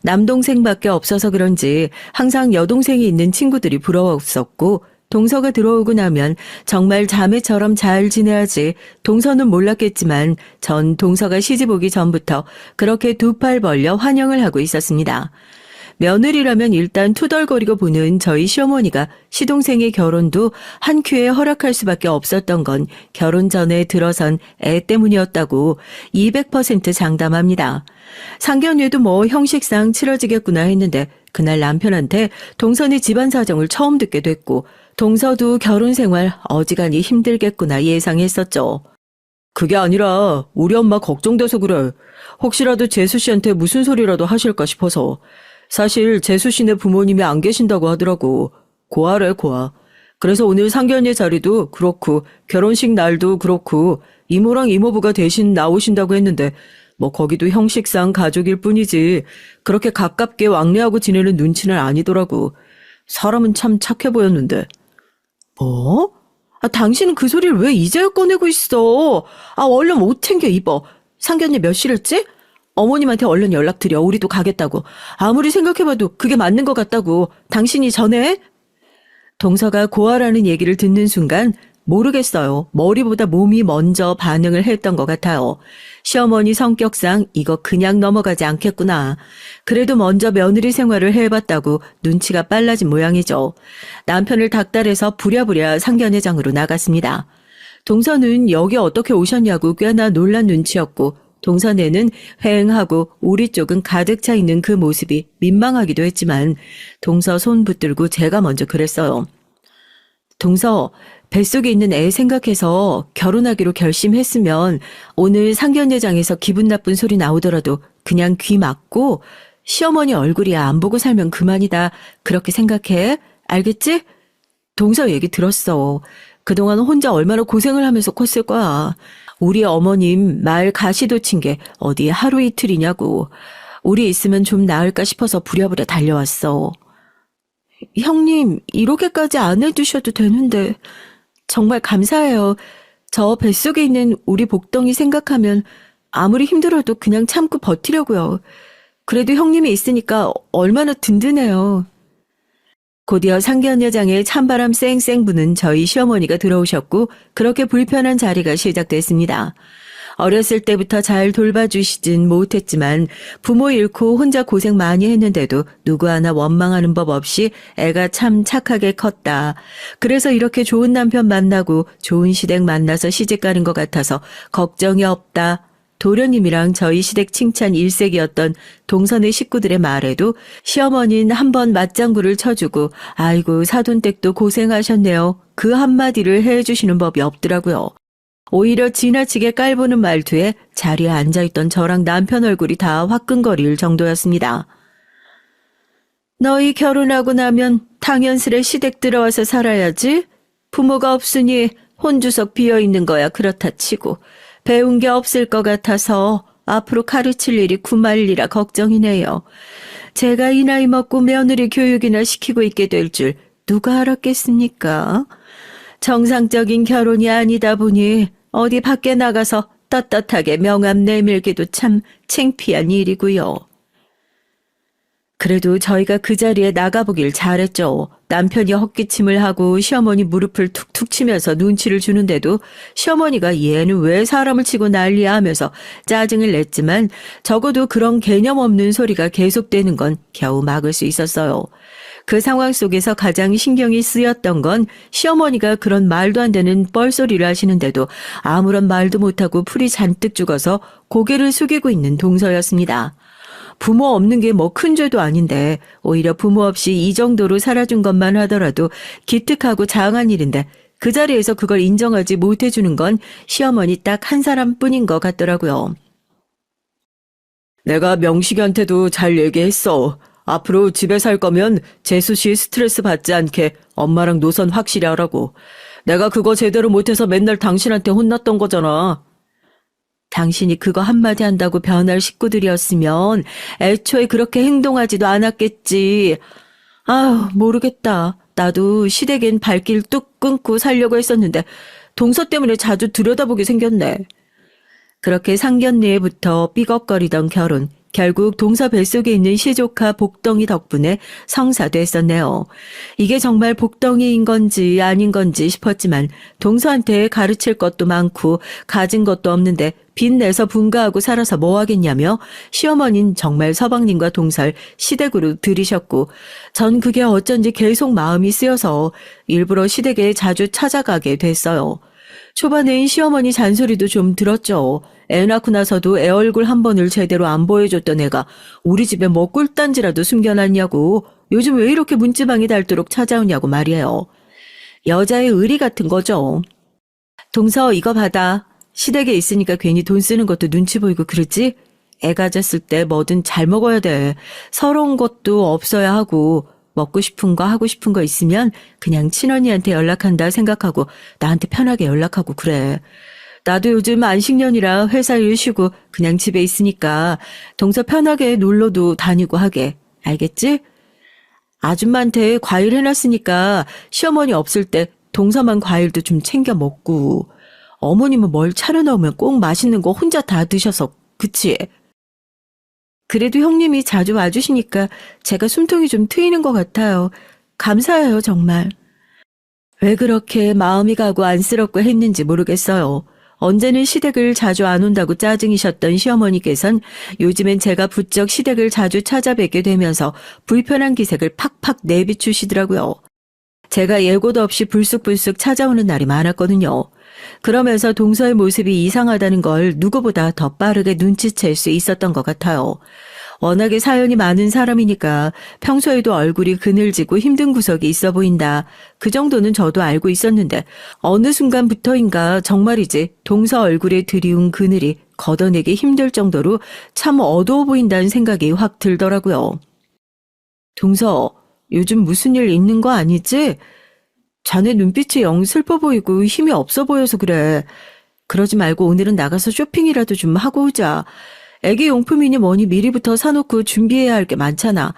남동생밖에 없어서 그런지 항상 여동생이 있는 친구들이 부러웠었고 동서가 들어오고 나면 정말 자매처럼 잘 지내야지 동서는 몰랐겠지만 전 동서가 시집 오기 전부터 그렇게 두 팔 벌려 환영을 하고 있었습니다. 며느리라면 일단 투덜거리고 보는 저희 시어머니가 시동생의 결혼도 한 큐에 허락할 수밖에 없었던 건 결혼 전에 들어선 애 때문이었다고 200% 장담합니다. 상견례도 뭐 형식상 치러지겠구나 했는데 그날 남편한테 동선의 집안 사정을 처음 듣게 됐고 동서도 결혼 생활 어지간히 힘들겠구나 예상했었죠. 그게 아니라 우리 엄마 걱정돼서 그래. 혹시라도 재수 씨한테 무슨 소리라도 하실까 싶어서. 사실 재수 씨네 부모님이 안 계신다고 하더라고. 고아래 고아. 그래서 오늘 상견례 자리도 그렇고 결혼식 날도 그렇고 이모랑 이모부가 대신 나오신다고 했는데 뭐 거기도 형식상 가족일 뿐이지 그렇게 가깝게 왕래하고 지내는 눈치는 아니더라고. 사람은 참 착해 보였는데. 뭐? 당신은 그 소리를 왜 이제야 꺼내고 있어? 얼른 옷 챙겨 입어. 상견례 몇 시랬지? 어머님한테 얼른 연락드려. 우리도 가겠다고. 아무리 생각해봐도 그게 맞는 것 같다고. 당신이 전해? 동서가 고아라는 얘기를 듣는 순간 모르겠어요. 머리보다 몸이 먼저 반응을 했던 것 같아요. 시어머니 성격상 이거 그냥 넘어가지 않겠구나. 그래도 먼저 며느리 생활을 해봤다고 눈치가 빨라진 모양이죠. 남편을 닥달해서 부랴부랴 상견례장으로 나갔습니다. 동서는 여기 어떻게 오셨냐고 꽤나 놀란 눈치였고 동서네는 휑하고 우리 쪽은 가득 차 있는 그 모습이 민망하기도 했지만 동서 손 붙들고 제가 먼저 그랬어요. 동서, 뱃속에 있는 애 생각해서 결혼하기로 결심했으면 오늘 상견례장에서 기분 나쁜 소리 나오더라도 그냥 귀 막고 시어머니 얼굴이 안 보고 살면 그만이다. 그렇게 생각해. 알겠지? 동서 얘기 들었어. 그동안 혼자 얼마나 고생을 하면서 컸을 거야. 우리 어머님 말 가시도 친 게 어디 하루 이틀이냐고. 우리 있으면 좀 나을까 싶어서 부랴부랴 달려왔어. 형님, 이렇게까지 안 해주셔도 되는데 정말 감사해요. 저 뱃속에 있는 우리 복덩이 생각하면 아무리 힘들어도 그냥 참고 버티려고요. 그래도 형님이 있으니까 얼마나 든든해요. 곧이어 상견례장에 찬바람 쌩쌩 부는 저희 시어머니가 들어오셨고 그렇게 불편한 자리가 시작됐습니다. 어렸을 때부터 잘 돌봐주시진 못했지만 부모 잃고 혼자 고생 많이 했는데도 누구 하나 원망하는 법 없이 애가 참 착하게 컸다. 그래서 이렇게 좋은 남편 만나고 좋은 시댁 만나서 시집가는 것 같아서 걱정이 없다. 도련님이랑 저희 시댁 칭찬 일색이었던 동선의 식구들의 말에도 시어머니는 한번 맞장구를 쳐주고 아이고 사돈댁도 고생하셨네요. 그 한마디를 해주시는 법이 없더라고요. 오히려 지나치게 깔보는 말투에 자리에 앉아있던 저랑 남편 얼굴이 다 화끈거릴 정도였습니다. 너희 결혼하고 나면 당연스레 시댁 들어와서 살아야지. 부모가 없으니 혼주석 비어있는 거야 그렇다 치고 배운 게 없을 것 같아서 앞으로 가르칠 일이 구말리라 걱정이네요. 제가 이 나이 먹고 며느리 교육이나 시키고 있게 될 줄 누가 알았겠습니까? 정상적인 결혼이 아니다 보니 어디 밖에 나가서 떳떳하게 명함 내밀기도 참 창피한 일이고요. 그래도 저희가 그 자리에 나가보길 잘했죠. 남편이 헛기침을 하고 시어머니 무릎을 툭툭 치면서 눈치를 주는데도 시어머니가 얘는 왜 사람을 치고 난리야 하면서 짜증을 냈지만 적어도 그런 개념 없는 소리가 계속되는 건 겨우 막을 수 있었어요. 그 상황 속에서 가장 신경이 쓰였던 건 시어머니가 그런 말도 안 되는 뻘소리를 하시는데도 아무런 말도 못하고 풀이 잔뜩 죽어서 고개를 숙이고 있는 동서였습니다. 부모 없는 게 뭐 큰 죄도 아닌데 오히려 부모 없이 이 정도로 살아준 것만 하더라도 기특하고 자응한 일인데 그 자리에서 그걸 인정하지 못해주는 건 시어머니 딱 한 사람뿐인 것 같더라고요. 내가 명식이한테도 잘 얘기했어. 앞으로 집에 살 거면 재수 씨 스트레스 받지 않게 엄마랑 노선 확실히 하라고. 내가 그거 제대로 못해서 맨날 당신한테 혼났던 거잖아. 당신이 그거 한마디 한다고 변할 식구들이었으면 애초에 그렇게 행동하지도 않았겠지. 모르겠다. 나도 시댁엔 발길 뚝 끊고 살려고 했었는데 동서 때문에 자주 들여다보게 생겼네. 그렇게 상견례부터 삐걱거리던 결혼. 결국 동서 뱃속에 있는 시조카 복덩이 덕분에 성사됐었네요. 이게 정말 복덩이인 건지 아닌 건지 싶었지만 동서한테 가르칠 것도 많고 가진 것도 없는데 빚내서 분가하고 살아서 뭐 하겠냐며 시어머니는 정말 서방님과 동서를 시댁으로 들이셨고 전 그게 어쩐지 계속 마음이 쓰여서 일부러 시댁에 자주 찾아가게 됐어요. 초반엔 시어머니 잔소리도 좀 들었죠. 애 낳고 나서도 애 얼굴 한 번을 제대로 안 보여줬던 애가 우리 집에 뭐 꿀단지라도 숨겨놨냐고 요즘 왜 이렇게 문지방이 닳도록 찾아오냐고 말이에요. 여자의 의리 같은 거죠. 동서 이거 받아. 시댁에 있으니까 괜히 돈 쓰는 것도 눈치 보이고 그러지? 애 가졌을 때 뭐든 잘 먹어야 돼. 서러운 것도 없어야 하고 먹고 싶은 거 하고 싶은 거 있으면 그냥 친언니한테 연락한다 생각하고 나한테 편하게 연락하고 그래. 나도 요즘 안식년이라 회사 일 쉬고 그냥 집에 있으니까 동서 편하게 놀러도 다니고 하게. 알겠지? 아줌마한테 과일 해놨으니까 시어머니 없을 때 동서만 과일도 좀 챙겨 먹고 어머님은 뭘 차려놓으면 꼭 맛있는 거 혼자 다 드셔서 그치? 그래도 형님이 자주 와주시니까 제가 숨통이 좀 트이는 것 같아요. 감사해요, 정말. 왜 그렇게 마음이 가고 안쓰럽고 했는지 모르겠어요. 언제는 시댁을 자주 안 온다고 짜증이셨던 시어머니께선 요즘엔 제가 부쩍 시댁을 자주 찾아뵙게 되면서 불편한 기색을 팍팍 내비추시더라고요. 제가 예고도 없이 불쑥불쑥 찾아오는 날이 많았거든요. 그러면서 동서의 모습이 이상하다는 걸 누구보다 더 빠르게 눈치챌 수 있었던 것 같아요. 워낙에 사연이 많은 사람이니까 평소에도 얼굴이 그늘지고 힘든 구석이 있어 보인다. 그 정도는 저도 알고 있었는데 어느 순간부터인가 정말이지 동서 얼굴에 드리운 그늘이 걷어내기 힘들 정도로 참 어두워 보인다는 생각이 확 들더라고요. 동서, 요즘 무슨 일 있는 거 아니지? 자네 눈빛이 영 슬퍼 보이고 힘이 없어 보여서 그래. 그러지 말고 오늘은 나가서 쇼핑이라도 좀 하고 오자. 애기 용품이니 뭐니 미리부터 사놓고 준비해야 할 게 많잖아.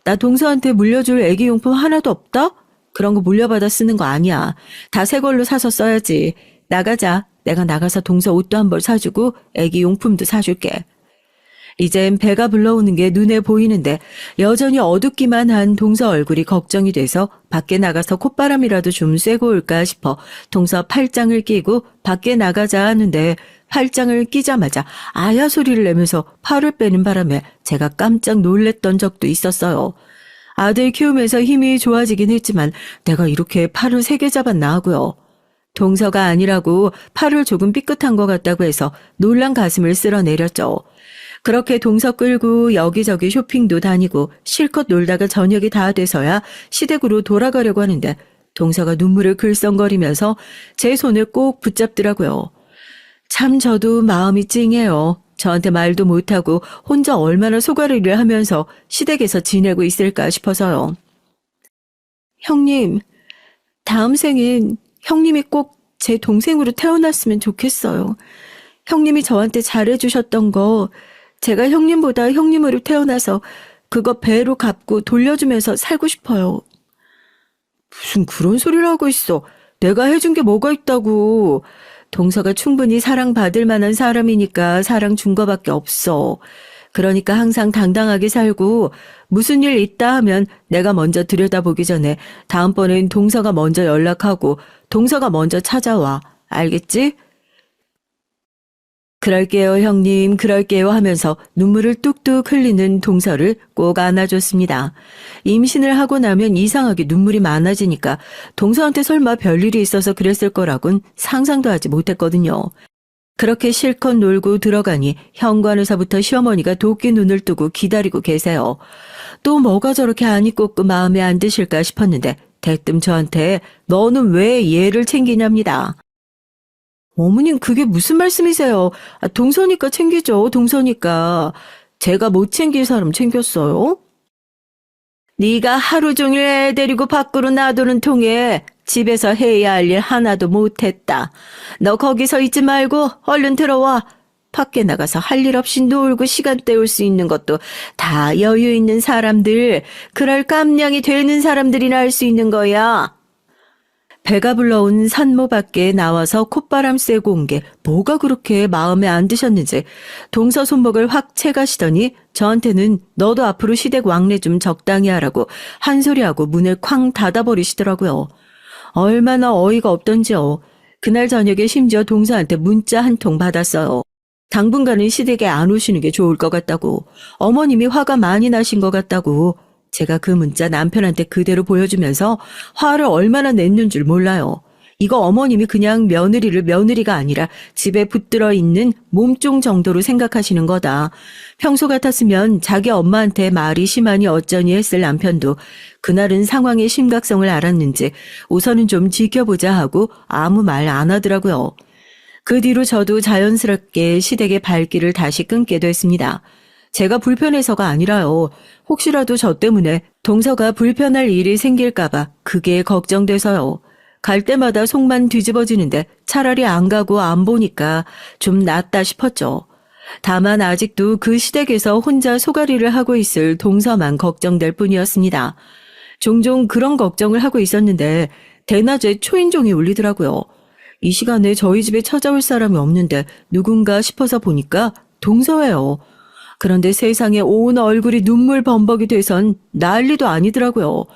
나 동서한테 물려줄 애기 용품 하나도 없다? 그런 거 물려받아 쓰는 거 아니야. 다 새 걸로 사서 써야지. 나가자. 내가 나가서 동서 옷도 한 벌 사주고 애기 용품도 사줄게. 이젠 배가 불러오는 게 눈에 보이는데 여전히 어둡기만 한 동서 얼굴이 걱정이 돼서 밖에 나가서 콧바람이라도 좀 쐬고 올까 싶어 동서 팔짱을 끼고 밖에 나가자 하는데 팔짱을 끼자마자 아야 소리를 내면서 팔을 빼는 바람에 제가 깜짝 놀랬던 적도 있었어요. 아들 키우면서 힘이 좋아지긴 했지만 내가 이렇게 팔을 3개 잡았나 하고요. 동서가 아니라고 팔을 조금 삐끗한 것 같다고 해서 놀란 가슴을 쓸어내렸죠. 그렇게 동서 끌고 여기저기 쇼핑도 다니고 실컷 놀다가 저녁이 다 돼서야 시댁으로 돌아가려고 하는데 동서가 눈물을 글썽거리면서 제 손을 꼭 붙잡더라고요. 참 저도 마음이 찡해요. 저한테 말도 못하고 혼자 얼마나 소가리를 하면서 시댁에서 지내고 있을까 싶어서요. 형님, 다음 생엔 형님이 꼭 제 동생으로 태어났으면 좋겠어요. 형님이 저한테 잘해주셨던 거 제가 형님보다 형님으로 태어나서 그거 배로 갚고 돌려주면서 살고 싶어요. 무슨 그런 소리를 하고 있어. 내가 해준 게 뭐가 있다고. 동서가 충분히 사랑받을 만한 사람이니까 사랑 준 거밖에 없어. 그러니까 항상 당당하게 살고 무슨 일 있다 하면 내가 먼저 들여다보기 전에 다음번엔 동서가 먼저 연락하고 동서가 먼저 찾아와. 알겠지? 그럴게요, 형님, 그럴게요 하면서 눈물을 뚝뚝 흘리는 동서를 꼭 안아줬습니다. 임신을 하고 나면 이상하게 눈물이 많아지니까 동서한테 설마 별일이 있어서 그랬을 거라곤 상상도 하지 못했거든요. 그렇게 실컷 놀고 들어가니 현관에서부터 시어머니가 도끼 눈을 뜨고 기다리고 계세요. 또 뭐가 저렇게 안이 꽂고 마음에 안 드실까 싶었는데 대뜸 저한테 너는 왜 얘를 챙기냐입니다. 어머님 그게 무슨 말씀이세요? 동서니까 챙기죠. 동서니까. 제가 못 챙길 사람 챙겼어요? 네가 하루 종일 애 데리고 밖으로 놔두는 통에 집에서 해야 할 일 하나도 못했다. 너 거기서 있지 말고 얼른 들어와. 밖에 나가서 할 일 없이 놀고 시간 때울 수 있는 것도 다 여유 있는 사람들, 그럴 깜냥이 되는 사람들이나 할 수 있는 거야. 배가 불러온 산모 밖에 나와서 콧바람 쐬고 온 게 뭐가 그렇게 마음에 안 드셨는지 동서 손목을 확 채가시더니 저한테는 너도 앞으로 시댁 왕래 좀 적당히 하라고 한 소리하고 문을 쾅 닫아버리시더라고요. 얼마나 어이가 없던지요. 그날 저녁에 심지어 동서한테 문자 한 통 받았어요. 당분간은 시댁에 안 오시는 게 좋을 것 같다고. 어머님이 화가 많이 나신 것 같다고. 제가 그 문자 남편한테 그대로 보여주면서 화를 얼마나 냈는 줄 몰라요. 이거 어머님이 그냥 며느리를 며느리가 아니라 집에 붙들어 있는 몸종 정도로 생각하시는 거다. 평소 같았으면 자기 엄마한테 말이 심하니 어쩌니 했을 남편도 그날은 상황의 심각성을 알았는지 우선은 좀 지켜보자 하고 아무 말 안 하더라고요. 그 뒤로 저도 자연스럽게 시댁의 발길을 다시 끊게 됐습니다. 제가 불편해서가 아니라요. 혹시라도 저 때문에 동서가 불편할 일이 생길까봐 그게 걱정돼서요. 갈 때마다 속만 뒤집어지는데 차라리 안 가고 안 보니까 좀 낫다 싶었죠. 다만 아직도 그 시댁에서 혼자 소가리를 하고 있을 동서만 걱정될 뿐이었습니다. 종종 그런 걱정을 하고 있었는데 대낮에 초인종이 울리더라고요. 이 시간에 저희 집에 찾아올 사람이 없는데 누군가 싶어서 보니까 동서예요. 그런데 세상에 온 얼굴이 눈물 범벅이 돼선 난리도 아니더라고요.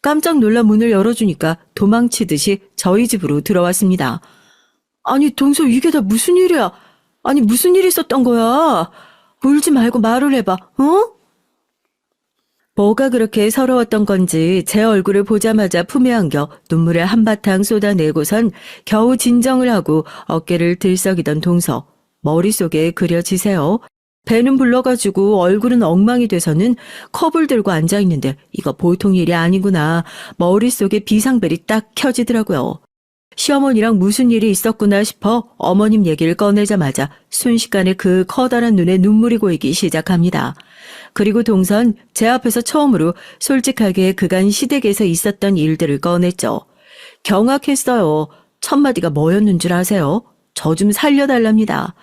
깜짝 놀라 문을 열어주니까 도망치듯이 저희 집으로 들어왔습니다. 아니, 동서 이게 다 무슨 일이야? 아니, 무슨 일이 있었던 거야? 울지 말고 말을 해봐, 어? 뭐가 그렇게 서러웠던 건지 제 얼굴을 보자마자 품에 안겨 눈물을 한바탕 쏟아내고선 겨우 진정을 하고 어깨를 들썩이던 동서. 머릿속에 그려지세요. 배는 불러가지고 얼굴은 엉망이 돼서는 컵을 들고 앉아있는데 이거 보통 일이 아니구나. 머릿속에 비상벨이 딱 켜지더라고요. 시어머니랑 무슨 일이 있었구나 싶어 어머님 얘기를 꺼내자마자 순식간에 그 커다란 눈에 눈물이 고이기 시작합니다. 그리고 동선 제 앞에서 처음으로 솔직하게 그간 시댁에서 있었던 일들을 꺼냈죠. 경악했어요. 첫마디가 뭐였는 줄 아세요? 저 좀 살려달랍니다.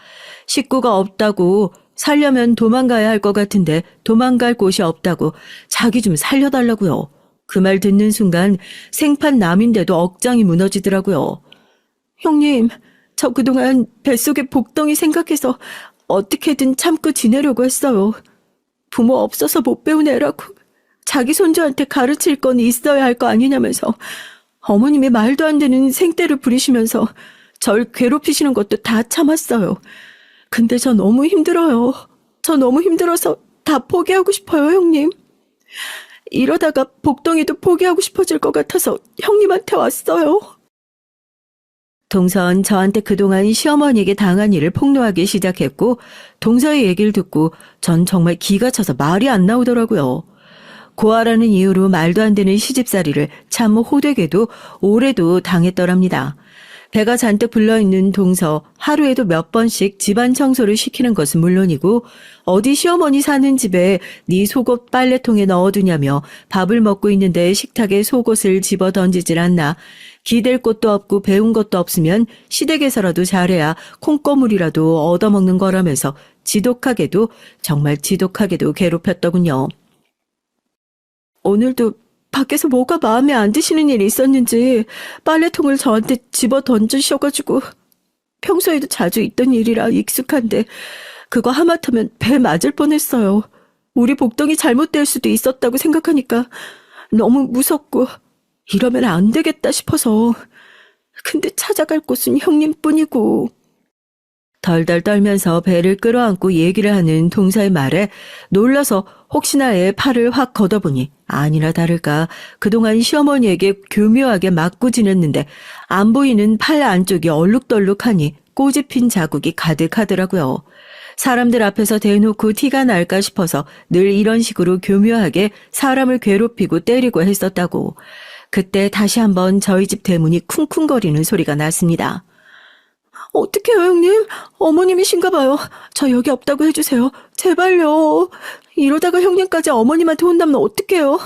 식구가 없다고 살려면 도망가야 할 것 같은데 도망갈 곳이 없다고 자기 좀 살려달라고요. 그 말 듣는 순간 생판 남인데도 억장이 무너지더라고요. 형님, 저 그동안 뱃속에 복덩이 생각해서 어떻게든 참고 지내려고 했어요. 부모 없어서 못 배운 애라고 자기 손주한테 가르칠 건 있어야 할 거 아니냐면서 어머님이 말도 안 되는 생떼를 부리시면서 절 괴롭히시는 것도 다 참았어요. 근데 저 너무 힘들어요. 저 너무 힘들어서 다 포기하고 싶어요, 형님. 이러다가 복덩이도 포기하고 싶어질 것 같아서 형님한테 왔어요. 동선 저한테 그동안 시어머니에게 당한 일을 폭로하기 시작했고 동서의 얘기를 듣고 전 정말 기가 차서 말이 안 나오더라고요. 고아라는 이유로 말도 안 되는 시집살이를 참 호되게도 오래도 당했더랍니다. 배가 잔뜩 불러있는 동서 하루에도 몇 번씩 집안 청소를 시키는 것은 물론이고 어디 시어머니 사는 집에 네 속옷 빨래통에 넣어두냐며 밥을 먹고 있는데 식탁에 속옷을 집어 던지질 않나. 기댈 곳도 없고 배운 것도 없으면 시댁에서라도 잘해야 콩고물이라도 얻어먹는 거라면서 지독하게도 정말 지독하게도 괴롭혔더군요. 오늘도 밖에서 뭐가 마음에 안 드시는 일이 있었는지 빨래통을 저한테 집어 던지셔가지고 평소에도 자주 있던 일이라 익숙한데 그거 하마터면 배 맞을 뻔했어요. 우리 복덩이 잘못될 수도 있었다고 생각하니까 너무 무섭고 이러면 안 되겠다 싶어서. 근데 찾아갈 곳은 형님뿐이고. 덜덜 떨면서 배를 끌어안고 얘기를 하는 동서의 말에 놀라서 혹시나에 팔을 확 걷어보니 아니나 다를까 그동안 시어머니에게 교묘하게 맞고 지냈는데 안 보이는 팔 안쪽이 얼룩덜룩하니 꼬집힌 자국이 가득하더라고요. 사람들 앞에서 대놓고 티가 날까 싶어서 늘 이런 식으로 교묘하게 사람을 괴롭히고 때리고 했었다고. 그때 다시 한번 저희 집 대문이 쿵쿵거리는 소리가 났습니다. 어떡해요, 형님? 어머님이신가 봐요. 저 여기 없다고 해주세요. 제발요. 이러다가 형님까지 어머님한테 혼나면 어떡해요?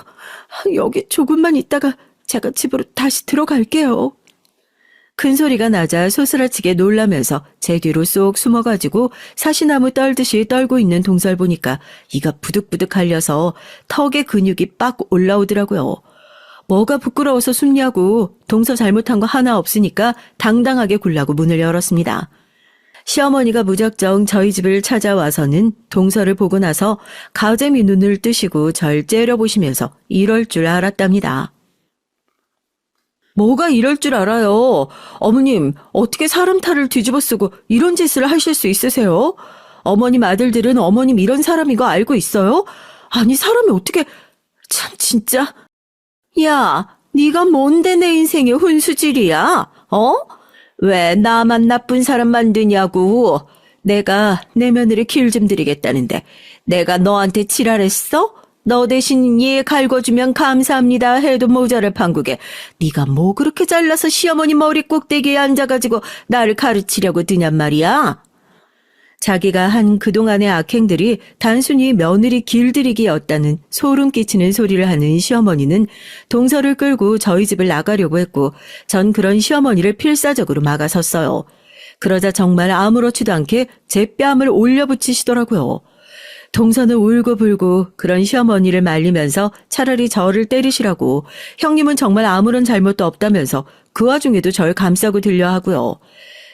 여기 조금만 있다가 제가 집으로 다시 들어갈게요. 큰 소리가 나자 소스라치게 놀라면서 제 뒤로 쏙 숨어가지고 사시나무 떨듯이 떨고 있는 동서를 보니까 이가 부득부득 갈려서 턱에 근육이 빡 올라오더라고요. 뭐가 부끄러워서 숨냐고. 동서 잘못한 거 하나 없으니까 당당하게 굴라고 문을 열었습니다. 시어머니가 무작정 저희 집을 찾아와서는 동서를 보고 나서 가재미 눈을 뜨시고 절 째려보시면서 이럴 줄 알았답니다. 뭐가 이럴 줄 알아요. 어머님, 어떻게 사람 탈을 뒤집어 쓰고 이런 짓을 하실 수 있으세요? 어머님 아들들은 어머님 이런 사람인 거 알고 있어요? 아니, 사람이 어떻게... 참 진짜... 야, 네가 뭔데 내 인생의 훈수질이야? 어? 왜 나만 나쁜 사람 만드냐고. 내가 내 며느리 길 좀 드리겠다는데 내가 너한테 지랄했어? 너 대신 얘 갈궈주면 감사합니다 해도 모자랄 판국에 네가 뭐 그렇게 잘나서 시어머니 머리 꼭대기에 앉아가지고 나를 가르치려고 드냔 말이야? 자기가 한 그동안의 악행들이 단순히 며느리 길들이기였다는 소름 끼치는 소리를 하는 시어머니는 동서를 끌고 저희 집을 나가려고 했고 전 그런 시어머니를 필사적으로 막아섰어요. 그러자 정말 아무렇지도 않게 제 뺨을 올려붙이시더라고요. 동서는 울고불고 그런 시어머니를 말리면서 차라리 저를 때리시라고, 형님은 정말 아무런 잘못도 없다면서 그 와중에도 절 감싸고 들려 하고요.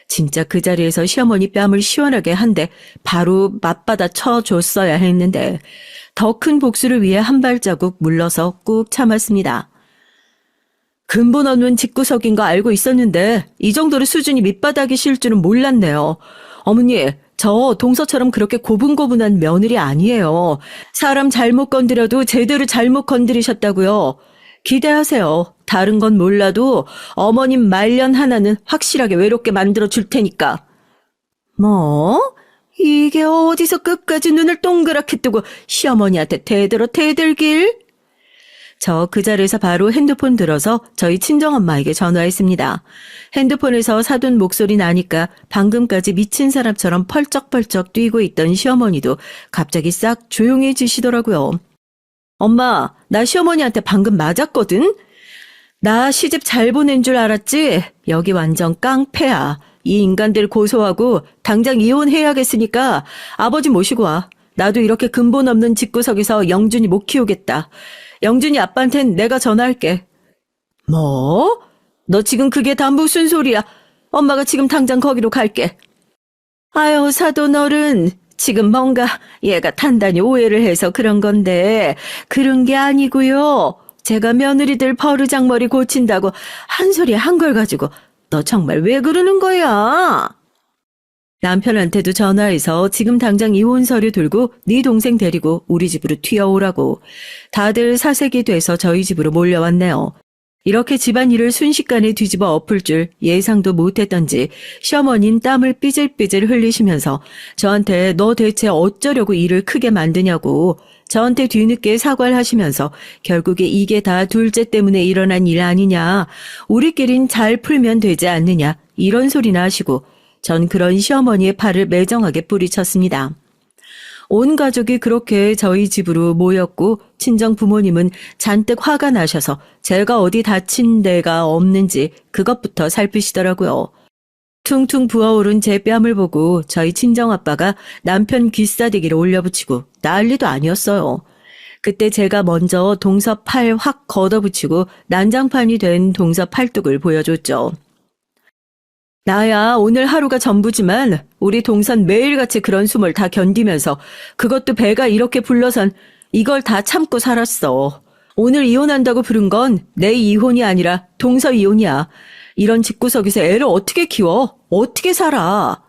진짜 그 자리에서 시어머니 뺨을 시원하게 한 대 바로 맞받아 쳐줬어야 했는데 더 큰 복수를 위해 한 발자국 물러서 꾹 참았습니다. 근본 없는 집구석인 거 알고 있었는데 이 정도로 수준이 밑바닥이 실 줄은 몰랐네요. 어머니, 저 동서처럼 그렇게 고분고분한 며느리 아니에요. 사람 잘못 건드려도 제대로 잘못 건드리셨다고요. 기대하세요. 다른 건 몰라도 어머님 말년 하나는 확실하게 외롭게 만들어 줄 테니까. 뭐? 이게 어디서 끝까지 눈을 동그랗게 뜨고 시어머니한테 대들어 대들길? 저 그 자리에서 바로 핸드폰 들어서 저희 친정엄마에게 전화했습니다. 핸드폰에서 사돈 목소리 나니까 방금까지 미친 사람처럼 펄쩍펄쩍 뛰고 있던 시어머니도 갑자기 싹 조용해지시더라고요. 엄마, 나 시어머니한테 방금 맞았거든? 나 시집 잘 보낸 줄 알았지? 여기 완전 깡패야. 이 인간들 고소하고 당장 이혼해야겠으니까 아버지 모시고 와. 나도 이렇게 근본 없는 집구석에서 영준이 못 키우겠다. 영준이 아빠한텐 내가 전화할게. 뭐? 너 지금 그게 다 무슨 소리야? 엄마가 지금 당장 거기로 갈게. 아유, 사돈 어른. 지금 뭔가 얘가 단단히 오해를 해서 그런 건데 그런 게 아니고요. 제가 며느리들 버르장머리 고친다고 한 소리 한 걸 가지고 너 정말 왜 그러는 거야? 남편한테도 전화해서 지금 당장 이혼 서류 들고 네 동생 데리고 우리 집으로 튀어오라고. 다들 사색이 돼서 저희 집으로 몰려왔네요. 이렇게 집안일을 순식간에 뒤집어 엎을 줄 예상도 못했던지 시어머니는 땀을 삐질삐질 흘리시면서 저한테 너 대체 어쩌려고 일을 크게 만드냐고 저한테 뒤늦게 사과를 하시면서 결국에 이게 다 둘째 때문에 일어난 일 아니냐, 우리끼린 잘 풀면 되지 않느냐 이런 소리나 하시고 전 그런 시어머니의 팔을 매정하게 뿌리쳤습니다. 온 가족이 그렇게 저희 집으로 모였고 친정 부모님은 잔뜩 화가 나셔서 제가 어디 다친 데가 없는지 그것부터 살피시더라고요. 퉁퉁 부어오른 제 뺨을 보고 저희 친정아빠가 남편 귀싸대기를 올려붙이고 난리도 아니었어요. 그때 제가 먼저 동서 팔 확 걷어붙이고 난장판이 된 동서 팔뚝을 보여줬죠. 나야 오늘 하루가 전부지만 우리 동선 매일같이 그런 숨을 다 견디면서 그것도 배가 이렇게 불러선 이걸 다 참고 살았어. 오늘 이혼한다고 부른 건 내 이혼이 아니라 동서 이혼이야. 이런 집구석에서 애를 어떻게 키워? 어떻게 살아?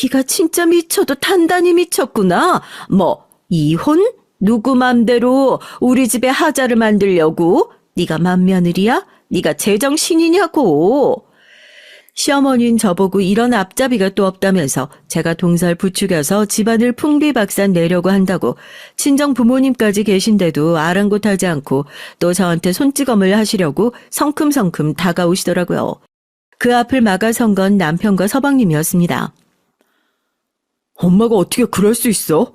네가 진짜 미쳐도 단단히 미쳤구나. 뭐 이혼? 누구 맘대로 우리 집에 하자를 만들려고? 네가 맏며느리야? 네가 제정신이냐고. 시어머니는 저보고 이런 앞잡이가 또 없다면서 제가 동서를 부추겨서 집안을 풍비박산 내려고 한다고 친정 부모님까지 계신데도 아랑곳하지 않고 또 저한테 손찌검을 하시려고 성큼성큼 다가오시더라고요. 그 앞을 막아선 건 남편과 서방님이었습니다. 엄마가 어떻게 그럴 수 있어?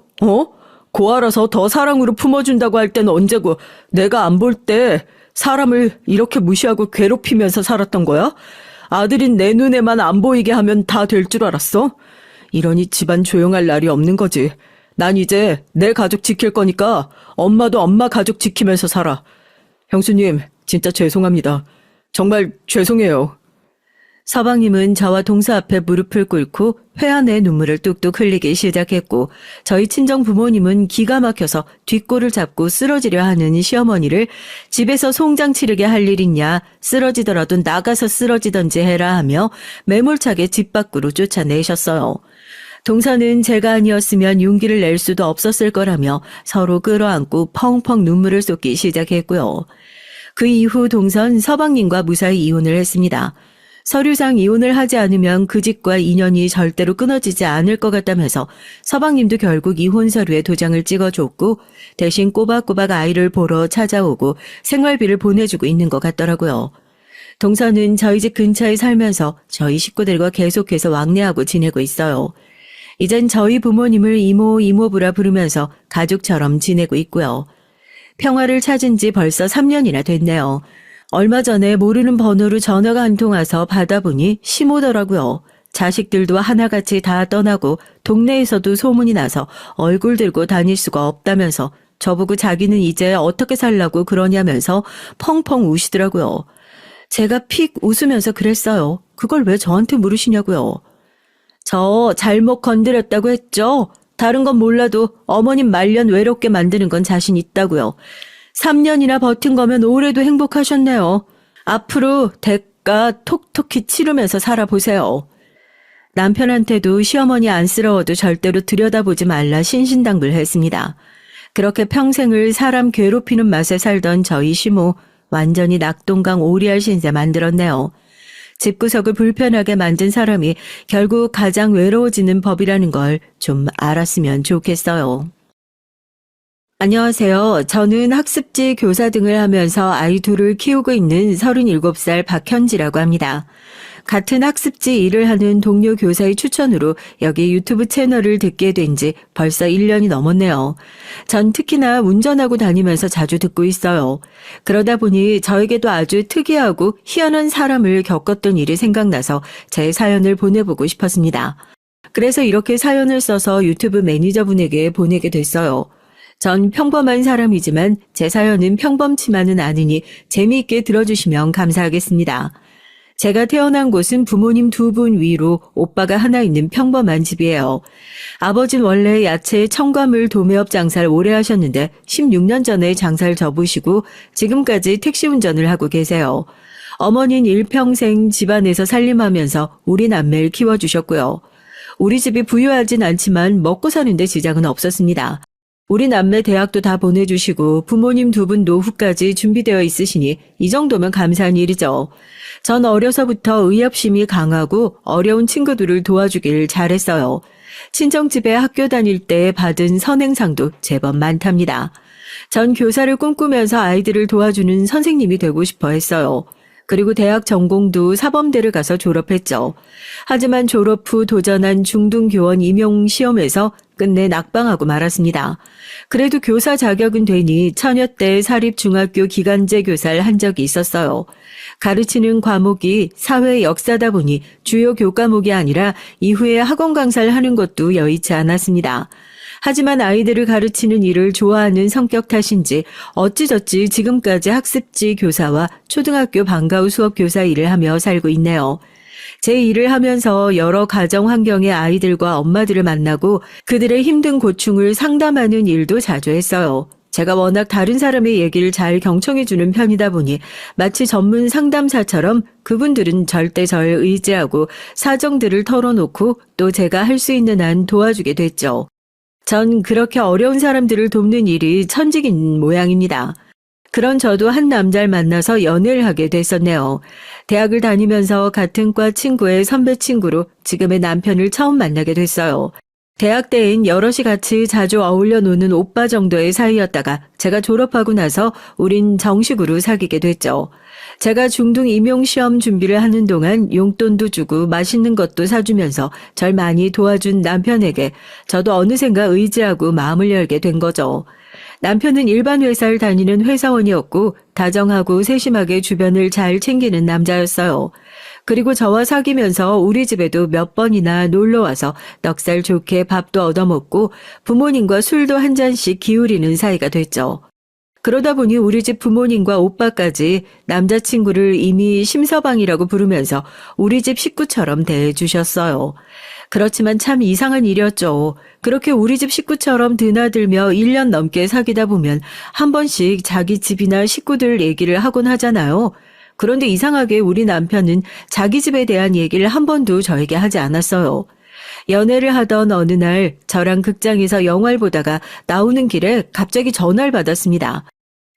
고아라서 더 사랑으로 품어준다고 할 때는 언제고 내가 안 볼 때 사람을 이렇게 무시하고 괴롭히면서 살았던 거야? 아들인 내 눈에만 안 보이게 하면 다 될 줄 알았어? 이러니 집안 조용할 날이 없는 거지. 난 이제 내 가족 지킬 거니까 엄마도 엄마 가족 지키면서 살아. 형수님, 진짜 죄송합니다. 정말 죄송해요. 서방님은 저와 동서 앞에 무릎을 꿇고 회한의 눈물을 뚝뚝 흘리기 시작했고 저희 친정 부모님은 기가 막혀서 뒷골을 잡고 쓰러지려 하는 시어머니를 집에서 송장 치르게 할 일 있냐, 쓰러지더라도 나가서 쓰러지던지 해라 하며 매몰차게 집 밖으로 쫓아내셨어요. 동서는 제가 아니었으면 용기를 낼 수도 없었을 거라며 서로 끌어안고 펑펑 눈물을 쏟기 시작했고요. 그 이후 동선 서방님과 무사히 이혼을 했습니다. 서류상 이혼을 하지 않으면 그 집과 인연이 절대로 끊어지지 않을 것 같다면서 서방님도 결국 이혼 서류에 도장을 찍어줬고 대신 꼬박꼬박 아이를 보러 찾아오고 생활비를 보내주고 있는 것 같더라고요. 동서는 저희 집 근처에 살면서 저희 식구들과 계속해서 왕래하고 지내고 있어요. 이젠 저희 부모님을 이모, 이모부라 부르면서 가족처럼 지내고 있고요. 평화를 찾은 지 벌써 3년이나 됐네요. 얼마 전에 모르는 번호로 전화가 한 통 와서 받아보니 시모더라고요. 자식들도 하나같이 다 떠나고 동네에서도 소문이 나서 얼굴 들고 다닐 수가 없다면서 저보고 자기는 이제 어떻게 살라고 그러냐면서 펑펑 우시더라고요. 제가 픽 웃으면서 그랬어요. 그걸 왜 저한테 물으시냐고요. 저 잘못 건드렸다고 했죠? 다른 건 몰라도 어머님 말년 외롭게 만드는 건 자신 있다고요. 3년이나 버틴 거면 올해도 행복하셨네요. 앞으로 대가 톡톡히 치르면서 살아보세요. 남편한테도 시어머니 안쓰러워도 절대로 들여다보지 말라 신신당부했습니다. 그렇게 평생을 사람 괴롭히는 맛에 살던 저희 시모 완전히 낙동강 오리알 신세 만들었네요. 집구석을 불편하게 만든 사람이 결국 가장 외로워지는 법이라는 걸 좀 알았으면 좋겠어요. 안녕하세요. 저는 학습지 교사 등을 하면서 아이 둘을 키우고 있는 37살 박현지라고 합니다. 같은 학습지 일을 하는 동료 교사의 추천으로 여기 유튜브 채널을 듣게 된 지 벌써 1년이 넘었네요. 전 특히나 운전하고 다니면서 자주 듣고 있어요. 그러다 보니 저에게도 아주 특이하고 희한한 사람을 겪었던 일이 생각나서 제 사연을 보내보고 싶었습니다. 그래서 이렇게 사연을 써서 유튜브 매니저분에게 보내게 됐어요. 전 평범한 사람이지만 제 사연은 평범치만은 않으니 재미있게 들어주시면 감사하겠습니다. 제가 태어난 곳은 부모님 2분 위로 오빠가 하나 있는 평범한 집이에요. 아버지는 원래 야채 첨가물 도매업 장사를 오래 하셨는데 16년 전에 장사를 접으시고 지금까지 택시 운전을 하고 계세요. 어머니는 일평생 집안에서 살림하면서 우리 남매를 키워주셨고요. 우리 집이 부유하진 않지만 먹고 사는데 지장은 없었습니다. 우리 남매 대학도 다 보내주시고 부모님 2분 노후까지 준비되어 있으시니 이 정도면 감사한 일이죠. 전 어려서부터 의협심이 강하고 어려운 친구들을 도와주길 잘했어요. 친정집에 학교 다닐 때 받은 선행상도 제법 많답니다. 전 교사를 꿈꾸면서 아이들을 도와주는 선생님이 되고 싶어 했어요. 그리고 대학 전공도 사범대를 가서 졸업했죠. 하지만 졸업 후 도전한 중등교원 임용 시험에서 끝내 낙방하고 말았습니다. 그래도 교사 자격은 되니 처녀 때 사립중학교 기간제 교사를 한 적이 있었어요. 가르치는 과목이 사회 역사다 보니 주요 교과목이 아니라 이후에 학원 강사를 하는 것도 여의치 않았습니다. 하지만 아이들을 가르치는 일을 좋아하는 성격 탓인지 어찌저찌 지금까지 학습지 교사와 초등학교 방과 후 수업 교사 일을 하며 살고 있네요. 제 일을 하면서 여러 가정 환경의 아이들과 엄마들을 만나고 그들의 힘든 고충을 상담하는 일도 자주 했어요. 제가 워낙 다른 사람의 얘기를 잘 경청해주는 편이다 보니 마치 전문 상담사처럼 그분들은 절대 절 의지하고 사정들을 털어놓고 또 제가 할 수 있는 한 도와주게 됐죠. 전 그렇게 어려운 사람들을 돕는 일이 천직인 모양입니다. 그런 저도 한 남자를 만나서 연애를 하게 됐었네요. 대학을 다니면서 같은 과 친구의 선배 친구로 지금의 남편을 처음 만나게 됐어요. 대학 때엔 여럿이 같이 자주 어울려 노는 오빠 정도의 사이였다가 제가 졸업하고 나서 우린 정식으로 사귀게 됐죠. 제가 중등 임용시험 준비를 하는 동안 용돈도 주고 맛있는 것도 사주면서 절 많이 도와준 남편에게 저도 어느샌가 의지하고 마음을 열게 된 거죠. 남편은 일반 회사를 다니는 회사원이었고 다정하고 세심하게 주변을 잘 챙기는 남자였어요. 그리고 저와 사귀면서 우리 집에도 몇 번이나 놀러와서 넉살 좋게 밥도 얻어먹고 부모님과 술도 한 잔씩 기울이는 사이가 됐죠. 그러다 보니 우리 집 부모님과 오빠까지 남자친구를 이미 심서방이라고 부르면서 우리 집 식구처럼 대해주셨어요. 그렇지만 참 이상한 일이었죠. 그렇게 우리 집 식구처럼 드나들며 1년 넘게 사귀다 보면 한 번씩 자기 집이나 식구들 얘기를 하곤 하잖아요. 그런데 이상하게 우리 남편은 자기 집에 대한 얘기를 한 번도 저에게 하지 않았어요. 연애를 하던 어느 날 저랑 극장에서 영화를 보다가 나오는 길에 갑자기 전화를 받았습니다.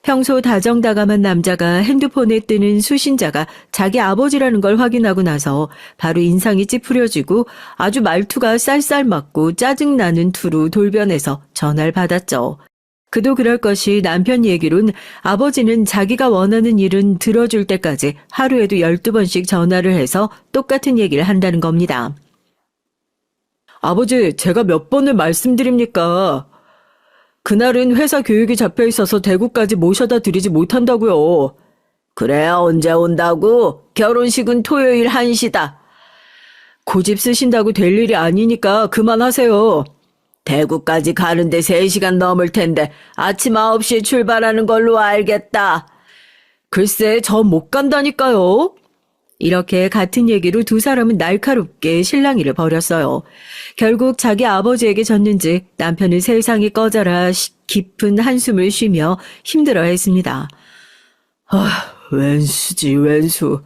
평소 다정다감한 남자가 핸드폰에 뜨는 수신자가 자기 아버지라는 걸 확인하고 나서 바로 인상이 찌푸려지고 아주 말투가 쌀쌀맞고 짜증나는 투로 돌변해서 전화를 받았죠. 그도 그럴 것이 남편 얘기론 아버지는 자기가 원하는 일은 들어줄 때까지 하루에도 12번씩 전화를 해서 똑같은 얘기를 한다는 겁니다. 아버지, 제가 몇 번을 말씀드립니까? 그날은 회사 교육이 잡혀 있어서 대구까지 모셔다 드리지 못한다고요. 그래, 언제 온다고? 결혼식은 토요일 1시다. 고집 쓰신다고 될 일이 아니니까 그만하세요. 대구까지 가는데 3시간 넘을 텐데 아침 9시에 출발하는 걸로 알겠다. 글쎄, 저 못 간다니까요. 이렇게 같은 얘기로 두 사람은 날카롭게 실랑이를 벌였어요. 결국 자기 아버지에게 졌는지 남편은 세상이 꺼져라 깊은 한숨을 쉬며 힘들어했습니다. 웬수지, 웬수.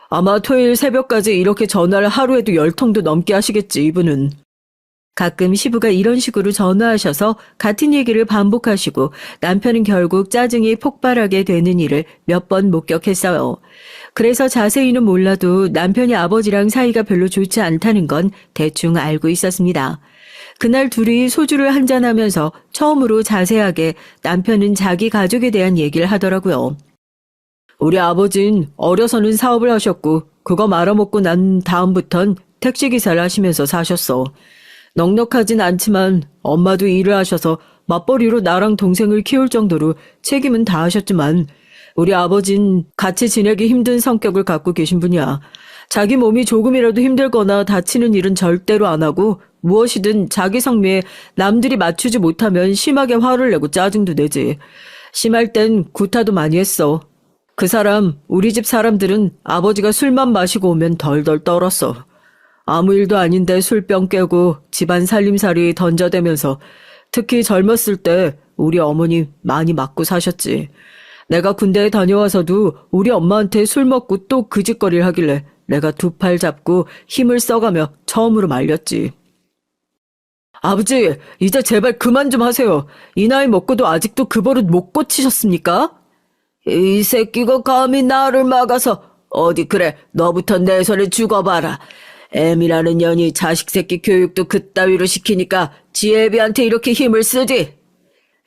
아마 토요일 새벽까지 이렇게 전화를 하루에도 10통도 넘게 하시겠지, 이분은. 가끔 시부가 이런 식으로 전화하셔서 같은 얘기를 반복하시고 남편은 결국 짜증이 폭발하게 되는 일을 몇 번 목격했어요. 그래서 자세히는 몰라도 남편이 아버지랑 사이가 별로 좋지 않다는 건 대충 알고 있었습니다. 그날 둘이 소주를 한잔하면서 처음으로 자세하게 남편은 자기 가족에 대한 얘기를 하더라고요. 우리 아버진 어려서는 사업을 하셨고 그거 말아먹고 난 다음부턴 택시기사를 하시면서 사셨어. 넉넉하진 않지만 엄마도 일을 하셔서 맞벌이로 나랑 동생을 키울 정도로 책임은 다 하셨지만 우리 아버진 같이 지내기 힘든 성격을 갖고 계신 분이야. 자기 몸이 조금이라도 힘들거나 다치는 일은 절대로 안 하고 무엇이든 자기 성미에 남들이 맞추지 못하면 심하게 화를 내고 짜증도 내지. 심할 땐 구타도 많이 했어. 그 사람, 우리 집 사람들은 아버지가 술만 마시고 오면 덜덜 떨었어. 아무 일도 아닌데 술병 깨고 집안 살림살이 던져대면서 특히 젊었을 때 우리 어머니 많이 맞고 사셨지. 내가 군대에 다녀와서도 우리 엄마한테 술 먹고 또 그 짓거리를 하길래 내가 두 팔 잡고 힘을 써가며 처음으로 말렸지. 아버지, 이제 제발 그만 좀 하세요. 이 나이 먹고도 아직도 그 버릇 못 고치셨습니까? 이 새끼가 감히 나를 막아서 어디 그래 너부터 내 손에 죽어봐라. 애미라는 년이 자식 새끼 교육도 그따위로 시키니까 지 애비한테 이렇게 힘을 쓰지.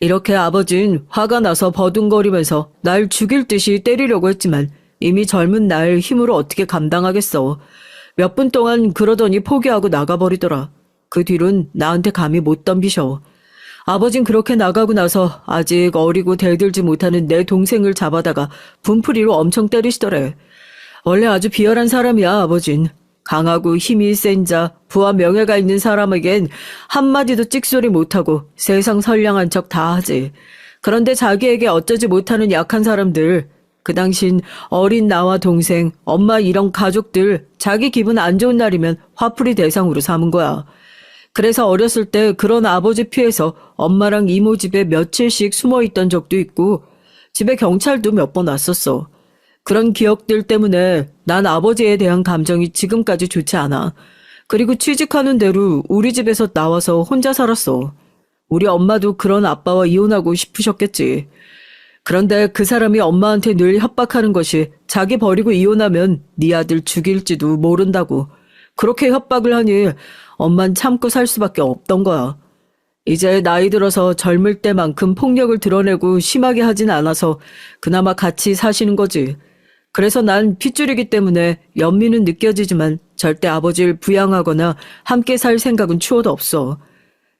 이렇게 아버진 화가 나서 버둥거리면서 날 죽일 듯이 때리려고 했지만 이미 젊은 날 힘으로 어떻게 감당하겠어. 몇 분 동안 그러더니 포기하고 나가버리더라. 그 뒤론 나한테 감히 못 덤비셔. 아버진 그렇게 나가고 나서 아직 어리고 대들지 못하는 내 동생을 잡아다가 분풀이로 엄청 때리시더래. 원래 아주 비열한 사람이야, 아버진. 강하고 힘이 센 자, 부와 명예가 있는 사람에겐 한마디도 찍소리 못하고 세상 선량한 척 다 하지. 그런데 자기에게 어쩌지 못하는 약한 사람들, 그 당신 어린 나와 동생, 엄마 이런 가족들 자기 기분 안 좋은 날이면 화풀이 대상으로 삼은 거야. 그래서 어렸을 때 그런 아버지 피해서 엄마랑 이모 집에 며칠씩 숨어있던 적도 있고 집에 경찰도 몇 번 왔었어. 그런 기억들 때문에 난 아버지에 대한 감정이 지금까지 좋지 않아. 그리고 취직하는 대로 우리 집에서 나와서 혼자 살았어. 우리 엄마도 그런 아빠와 이혼하고 싶으셨겠지. 그런데 그 사람이 엄마한테 늘 협박하는 것이 자기 버리고 이혼하면 네 아들 죽일지도 모른다고. 그렇게 협박을 하니 엄만 참고 살 수밖에 없던 거야. 이제 나이 들어서 젊을 때만큼 폭력을 드러내고 심하게 하진 않아서 그나마 같이 사시는 거지. 그래서 난 핏줄이기 때문에 연민은 느껴지지만 절대 아버지를 부양하거나 함께 살 생각은 추호도 없어.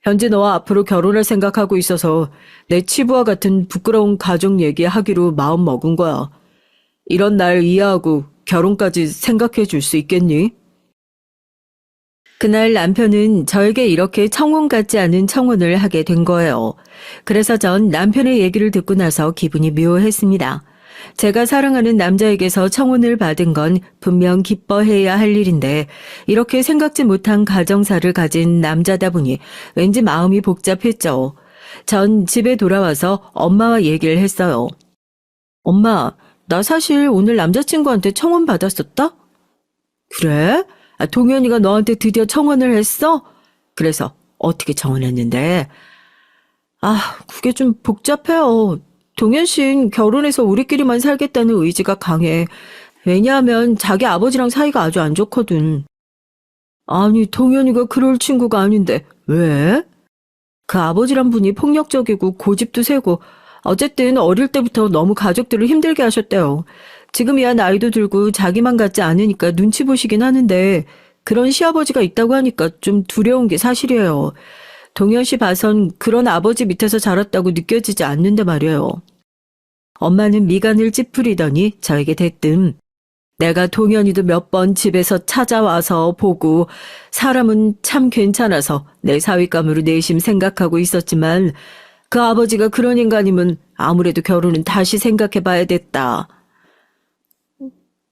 현재 너와 앞으로 결혼할 생각하고 있어서 내 치부와 같은 부끄러운 가족 얘기하기로 마음 먹은 거야. 이런 날 이해하고 결혼까지 생각해 줄 수 있겠니? 그날 남편은 저에게 이렇게 청혼 같지 않은 청혼을 하게 된 거예요. 그래서 전 남편의 얘기를 듣고 나서 기분이 묘했습니다. 제가 사랑하는 남자에게서 청혼을 받은 건 분명 기뻐해야 할 일인데 이렇게 생각지 못한 가정사를 가진 남자다 보니 왠지 마음이 복잡했죠. 전 집에 돌아와서 엄마와 얘기를 했어요. 엄마, 나 사실 오늘 남자친구한테 청혼 받았었다? 그래? 동현이가 너한테 드디어 청혼을 했어? 그래서 어떻게 청혼했는데? 그게 좀 복잡해요. 동현 씨는 결혼해서 우리끼리만 살겠다는 의지가 강해. 왜냐하면 자기 아버지랑 사이가 아주 안 좋거든. 아니, 동현이가 그럴 친구가 아닌데 왜? 그 아버지란 분이 폭력적이고 고집도 세고 어쨌든 어릴 때부터 너무 가족들을 힘들게 하셨대요. 지금이야 나이도 들고 자기만 같지 않으니까 눈치 보시긴 하는데 그런 시아버지가 있다고 하니까 좀 두려운 게 사실이에요. 동현 씨 봐선 그런 아버지 밑에서 자랐다고 느껴지지 않는데 말이에요. 엄마는 미간을 찌푸리더니 저에게 대뜸 내가 동현이도 몇 번 집에서 찾아와서 보고 사람은 참 괜찮아서 내 사윗감으로 내심 생각하고 있었지만 그 아버지가 그런 인간이면 아무래도 결혼은 다시 생각해봐야 됐다.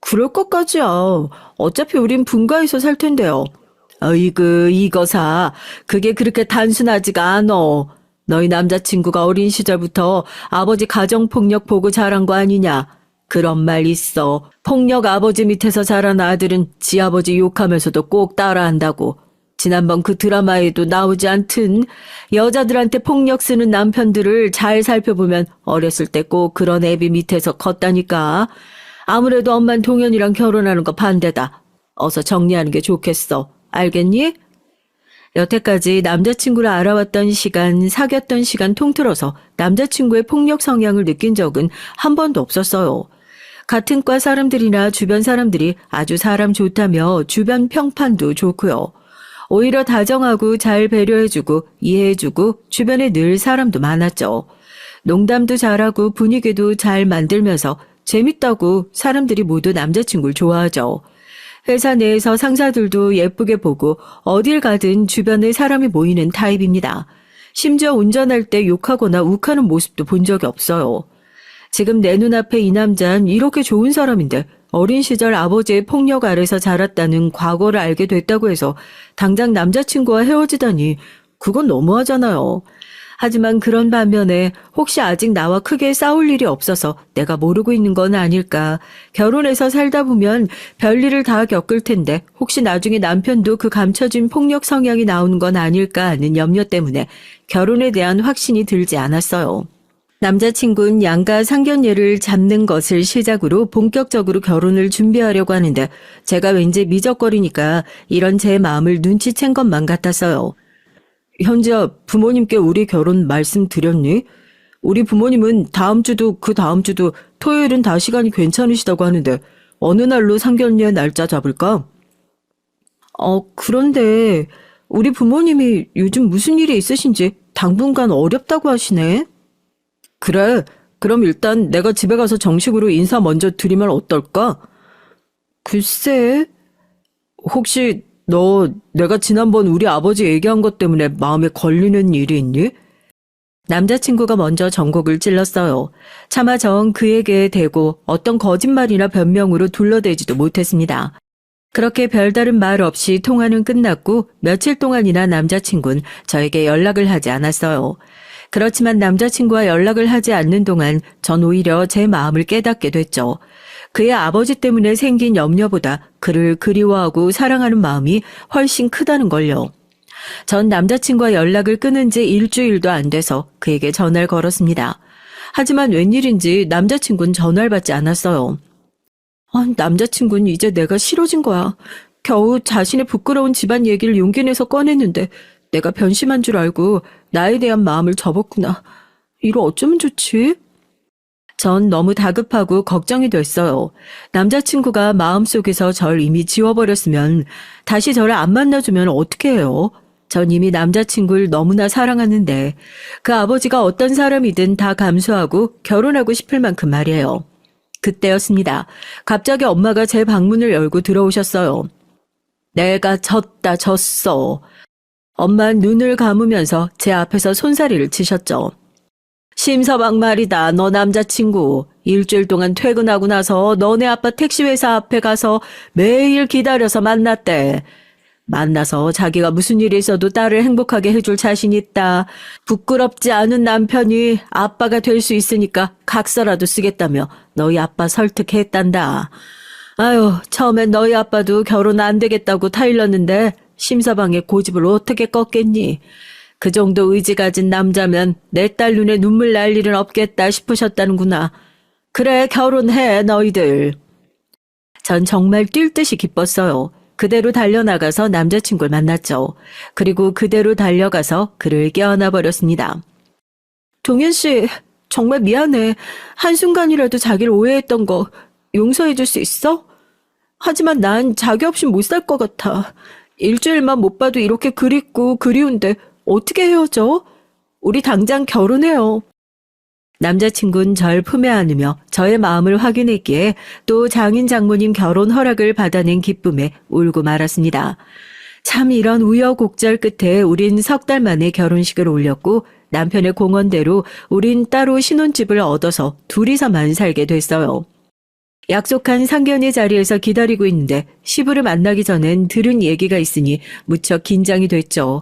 그럴 것까지야. 어차피 우린 분가해서 살 텐데요. 어이구 이거사 그게 그렇게 단순하지가 않어. 너희 남자친구가 어린 시절부터 아버지 가정폭력 보고 자란 거 아니냐. 그런 말 있어. 폭력 아버지 밑에서 자란 아들은 지 아버지 욕하면서도 꼭 따라한다고. 지난번 그 드라마에도 나오지 않든 여자들한테 폭력 쓰는 남편들을 잘 살펴보면 어렸을 때 꼭 그런 애비 밑에서 컸다니까. 아무래도 엄만 동현이랑 결혼하는 거 반대다. 어서 정리하는 게 좋겠어. 알겠니? 여태까지 남자친구를 알아왔던 시간, 사귀었던 시간 통틀어서 남자친구의 폭력 성향을 느낀 적은 한 번도 없었어요. 같은 과 사람들이나 주변 사람들이 아주 사람 좋다며 주변 평판도 좋고요. 오히려 다정하고 잘 배려해주고 이해해주고 주변에 늘 사람도 많았죠. 농담도 잘하고 분위기도 잘 만들면서 재밌다고 사람들이 모두 남자친구를 좋아하죠. 회사 내에서 상사들도 예쁘게 보고 어딜 가든 주변에 사람이 모이는 타입입니다. 심지어 운전할 때 욕하거나 욱하는 모습도 본 적이 없어요. 지금 내 눈앞에 이 남자는 이렇게 좋은 사람인데 어린 시절 아버지의 폭력 아래서 자랐다는 과거를 알게 됐다고 해서 당장 남자친구와 헤어지다니 그건 너무하잖아요. 하지만 그런 반면에 혹시 아직 나와 크게 싸울 일이 없어서 내가 모르고 있는 건 아닐까. 결혼해서 살다 보면 별일을 다 겪을 텐데 혹시 나중에 남편도 그 감춰진 폭력 성향이 나오는 건 아닐까 하는 염려 때문에 결혼에 대한 확신이 들지 않았어요. 남자친구는 양가 상견례를 잡는 것을 시작으로 본격적으로 결혼을 준비하려고 하는데 제가 왠지 미적거리니까 이런 제 마음을 눈치챈 것만 같았어요. 현지야, 부모님께 우리 결혼 말씀드렸니? 우리 부모님은 다음 주도 그 다음 주도 토요일은 다 시간이 괜찮으시다고 하는데 어느 날로 상견례 날짜 잡을까? 그런데 우리 부모님이 요즘 무슨 일이 있으신지 당분간 어렵다고 하시네. 그래, 그럼 일단 내가 집에 가서 정식으로 인사 먼저 드리면 어떨까? 글쎄, 혹시 내가 지난번 우리 아버지 얘기한 것 때문에 마음에 걸리는 일이 있니? 남자친구가 먼저 전곡을 찔렀어요. 차마 전 그에게 대고 어떤 거짓말이나 변명으로 둘러대지도 못했습니다. 그렇게 별다른 말 없이 통화는 끝났고 며칠 동안이나 남자친구는 저에게 연락을 하지 않았어요. 그렇지만 남자친구와 연락을 하지 않는 동안 전 오히려 제 마음을 깨닫게 됐죠. 그의 아버지 때문에 생긴 염려보다 그를 그리워하고 사랑하는 마음이 훨씬 크다는 걸요. 전 남자친구와 연락을 끊은 지 일주일도 안 돼서 그에게 전화를 걸었습니다. 하지만 웬일인지 남자친구는 전화를 받지 않았어요. 남자친구는 이제 내가 싫어진 거야. 겨우 자신의 부끄러운 집안 얘기를 용기 내서 꺼냈는데 내가 변심한 줄 알고 나에 대한 마음을 접었구나. 이로 어쩌면 좋지? 전 너무 다급하고 걱정이 됐어요. 남자친구가 마음속에서 절 이미 지워버렸으면 다시 저를 안 만나주면 어떻게 해요? 전 이미 남자친구를 너무나 사랑하는데 그 아버지가 어떤 사람이든 다 감수하고 결혼하고 싶을 만큼 말이에요. 그때였습니다. 갑자기 엄마가 제 방문을 열고 들어오셨어요. 내가 졌어. 엄마는 눈을 감으면서 제 앞에서 손사리를 치셨죠. 심서방 말이다. 너 남자친구 일주일 동안 퇴근하고 나서 너네 아빠 택시회사 앞에 가서 매일 기다려서 만났대. 만나서 자기가 무슨 일이 있어도 딸을 행복하게 해줄 자신 있다. 부끄럽지 않은 남편이 아빠가 될 수 있으니까 각서라도 쓰겠다며 너희 아빠 설득했단다. 아유, 처음엔 너희 아빠도 결혼 안 되겠다고 타일렀는데 심서방의 고집을 어떻게 꺾겠니? 그 정도 의지 가진 남자면 내 딸 눈에 눈물 날 일은 없겠다 싶으셨다는구나. 그래, 결혼해, 너희들. 전 정말 뛸 듯이 기뻤어요. 그대로 달려나가서 남자친구를 만났죠. 그리고 그대로 달려가서 그를 껴안아 버렸습니다. 동현 씨, 정말 미안해. 한순간이라도 자기를 오해했던 거 용서해 줄 수 있어? 하지만 난 자기 없이 못 살 것 같아. 일주일만 못 봐도 이렇게 그립고 그리운데 어떻게 헤어져? 우리 당장 결혼해요. 남자친구는 절 품에 안으며 저의 마음을 확인했기에 또 장인 장모님 결혼 허락을 받아낸 기쁨에 울고 말았습니다. 참 이런 우여곡절 끝에 우린 석 달 만에 결혼식을 올렸고 남편의 공언대로 우린 따로 신혼집을 얻어서 둘이서만 살게 됐어요. 약속한 상견례 자리에서 기다리고 있는데 시부를 만나기 전엔 들은 얘기가 있으니 무척 긴장이 됐죠.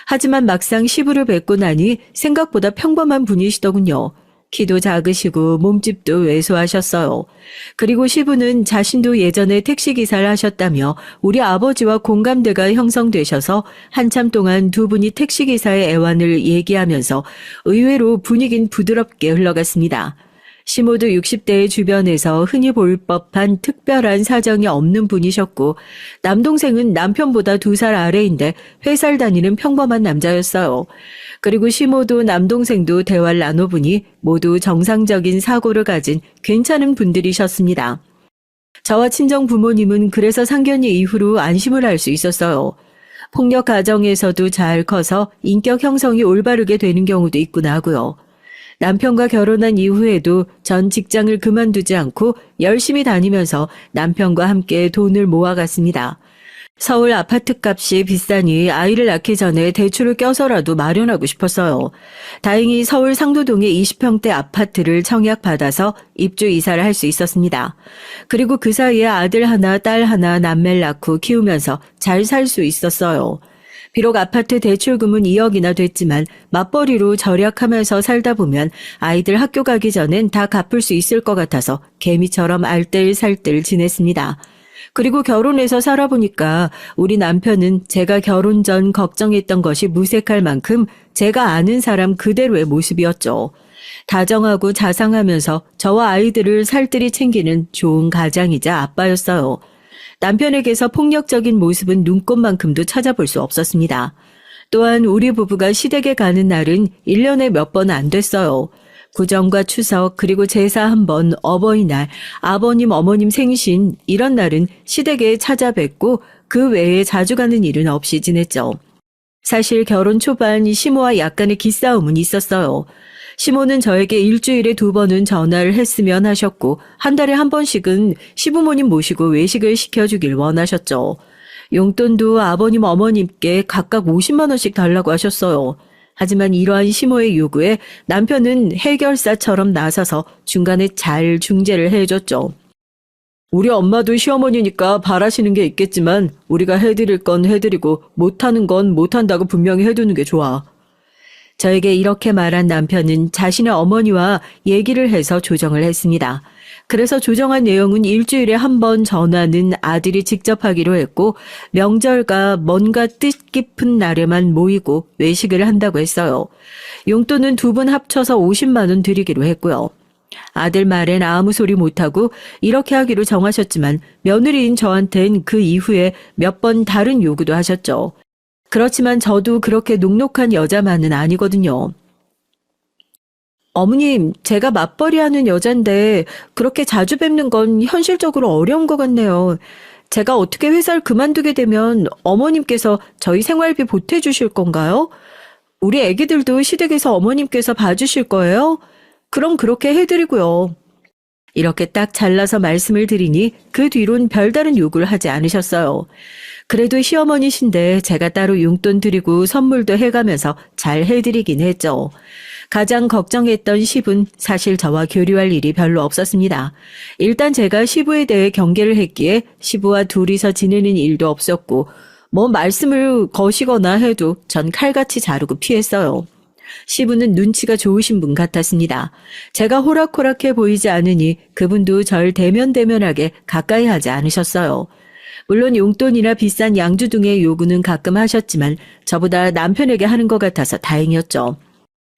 하지만 막상 시부를 뵙고 나니 생각보다 평범한 분이시더군요. 키도 작으시고 몸집도 왜소하셨어요. 그리고 시부는 자신도 예전에 택시기사를 하셨다며 우리 아버지와 공감대가 형성되셔서 한참 동안 두 분이 택시기사의 애환을 얘기하면서 의외로 분위긴 부드럽게 흘러갔습니다. 시모도 60대의 주변에서 흔히 볼 법한 특별한 사정이 없는 분이셨고 남동생은 남편보다 2살 아래인데 회사를 다니는 평범한 남자였어요. 그리고 시모도 남동생도 대화를 나눠보니 모두 정상적인 사고를 가진 괜찮은 분들이셨습니다. 저와 친정 부모님은 그래서 상견례 이후로 안심을 할 수 있었어요. 폭력 가정에서도 잘 커서 인격 형성이 올바르게 되는 경우도 있구나 하고요. 남편과 결혼한 이후에도 전 직장을 그만두지 않고 열심히 다니면서 남편과 함께 돈을 모아갔습니다. 서울 아파트 값이 비싸니 아이를 낳기 전에 대출을 껴서라도 마련하고 싶었어요. 다행히 서울 상도동의 20평대 아파트를 청약받아서 입주 이사를 할 수 있었습니다. 그리고 그 사이에 아들 하나, 딸 하나 남매를 낳고 키우면서 잘 살 수 있었어요. 비록 아파트 대출금은 2억이나 됐지만 맞벌이로 절약하면서 살다 보면 아이들 학교 가기 전엔 다 갚을 수 있을 것 같아서 개미처럼 알뜰살뜰 지냈습니다. 그리고 결혼해서 살아보니까 우리 남편은 제가 결혼 전 걱정했던 것이 무색할 만큼 제가 아는 사람 그대로의 모습이었죠. 다정하고 자상하면서 저와 아이들을 살뜰히 챙기는 좋은 가장이자 아빠였어요. 남편에게서 폭력적인 모습은 눈꽃만큼도 찾아볼 수 없었습니다. 또한 우리 부부가 시댁에 가는 날은 1년에 몇 번 안 됐어요. 구정과 추석 그리고 제사 한 번, 어버이날, 아버님 어머님 생신 이런 날은 시댁에 찾아뵙고 그 외에 자주 가는 일은 없이 지냈죠. 사실 결혼 초반 시모와 약간의 기싸움은 있었어요. 시모는 저에게 일주일에 2번은 전화를 했으면 하셨고 한 달에 한 번씩은 시부모님 모시고 외식을 시켜주길 원하셨죠. 용돈도 아버님 어머님께 각각 50만 원씩 달라고 하셨어요. 하지만 이러한 시모의 요구에 남편은 해결사처럼 나서서 중간에 잘 중재를 해줬죠. 우리 엄마도 시어머니니까 바라시는 게 있겠지만 우리가 해드릴 건 해드리고 못하는 건 못한다고 분명히 해두는 게 좋아. 저에게 이렇게 말한 남편은 자신의 어머니와 얘기를 해서 조정을 했습니다. 그래서 조정한 내용은 일주일에 한 번 전화는 아들이 직접 하기로 했고 명절과 뭔가 뜻깊은 날에만 모이고 외식을 한다고 했어요. 용돈은 2분 합쳐서 50만 원 드리기로 했고요. 아들 말엔 아무 소리 못하고 이렇게 하기로 정하셨지만 며느리인 저한텐 그 이후에 몇 번 다른 요구도 하셨죠. 그렇지만 저도 그렇게 녹록한 여자만은 아니거든요. 어머님, 제가 맞벌이하는 여잔데 그렇게 자주 뵙는 건 현실적으로 어려운 것 같네요. 제가 어떻게 회사를 그만두게 되면 어머님께서 저희 생활비 보태주실 건가요? 우리 애기들도 시댁에서 어머님께서 봐주실 거예요? 그럼 그렇게 해드리고요. 이렇게 딱 잘라서 말씀을 드리니 그 뒤론 별다른 요구를 하지 않으셨어요. 그래도 시어머니신데 제가 따로 용돈 드리고 선물도 해가면서 잘 해드리긴 했죠. 가장 걱정했던 시부는 사실 저와 교류할 일이 별로 없었습니다. 일단 제가 시부에 대해 경계를 했기에 시부와 둘이서 지내는 일도 없었고 뭐 말씀을 거시거나 해도 전 칼같이 자르고 피했어요. 시부는 눈치가 좋으신 분 같았습니다. 제가 호락호락해 보이지 않으니 그분도 절 대면대면하게 가까이 하지 않으셨어요. 물론 용돈이나 비싼 양주 등의 요구는 가끔 하셨지만 저보다 남편에게 하는 것 같아서 다행이었죠.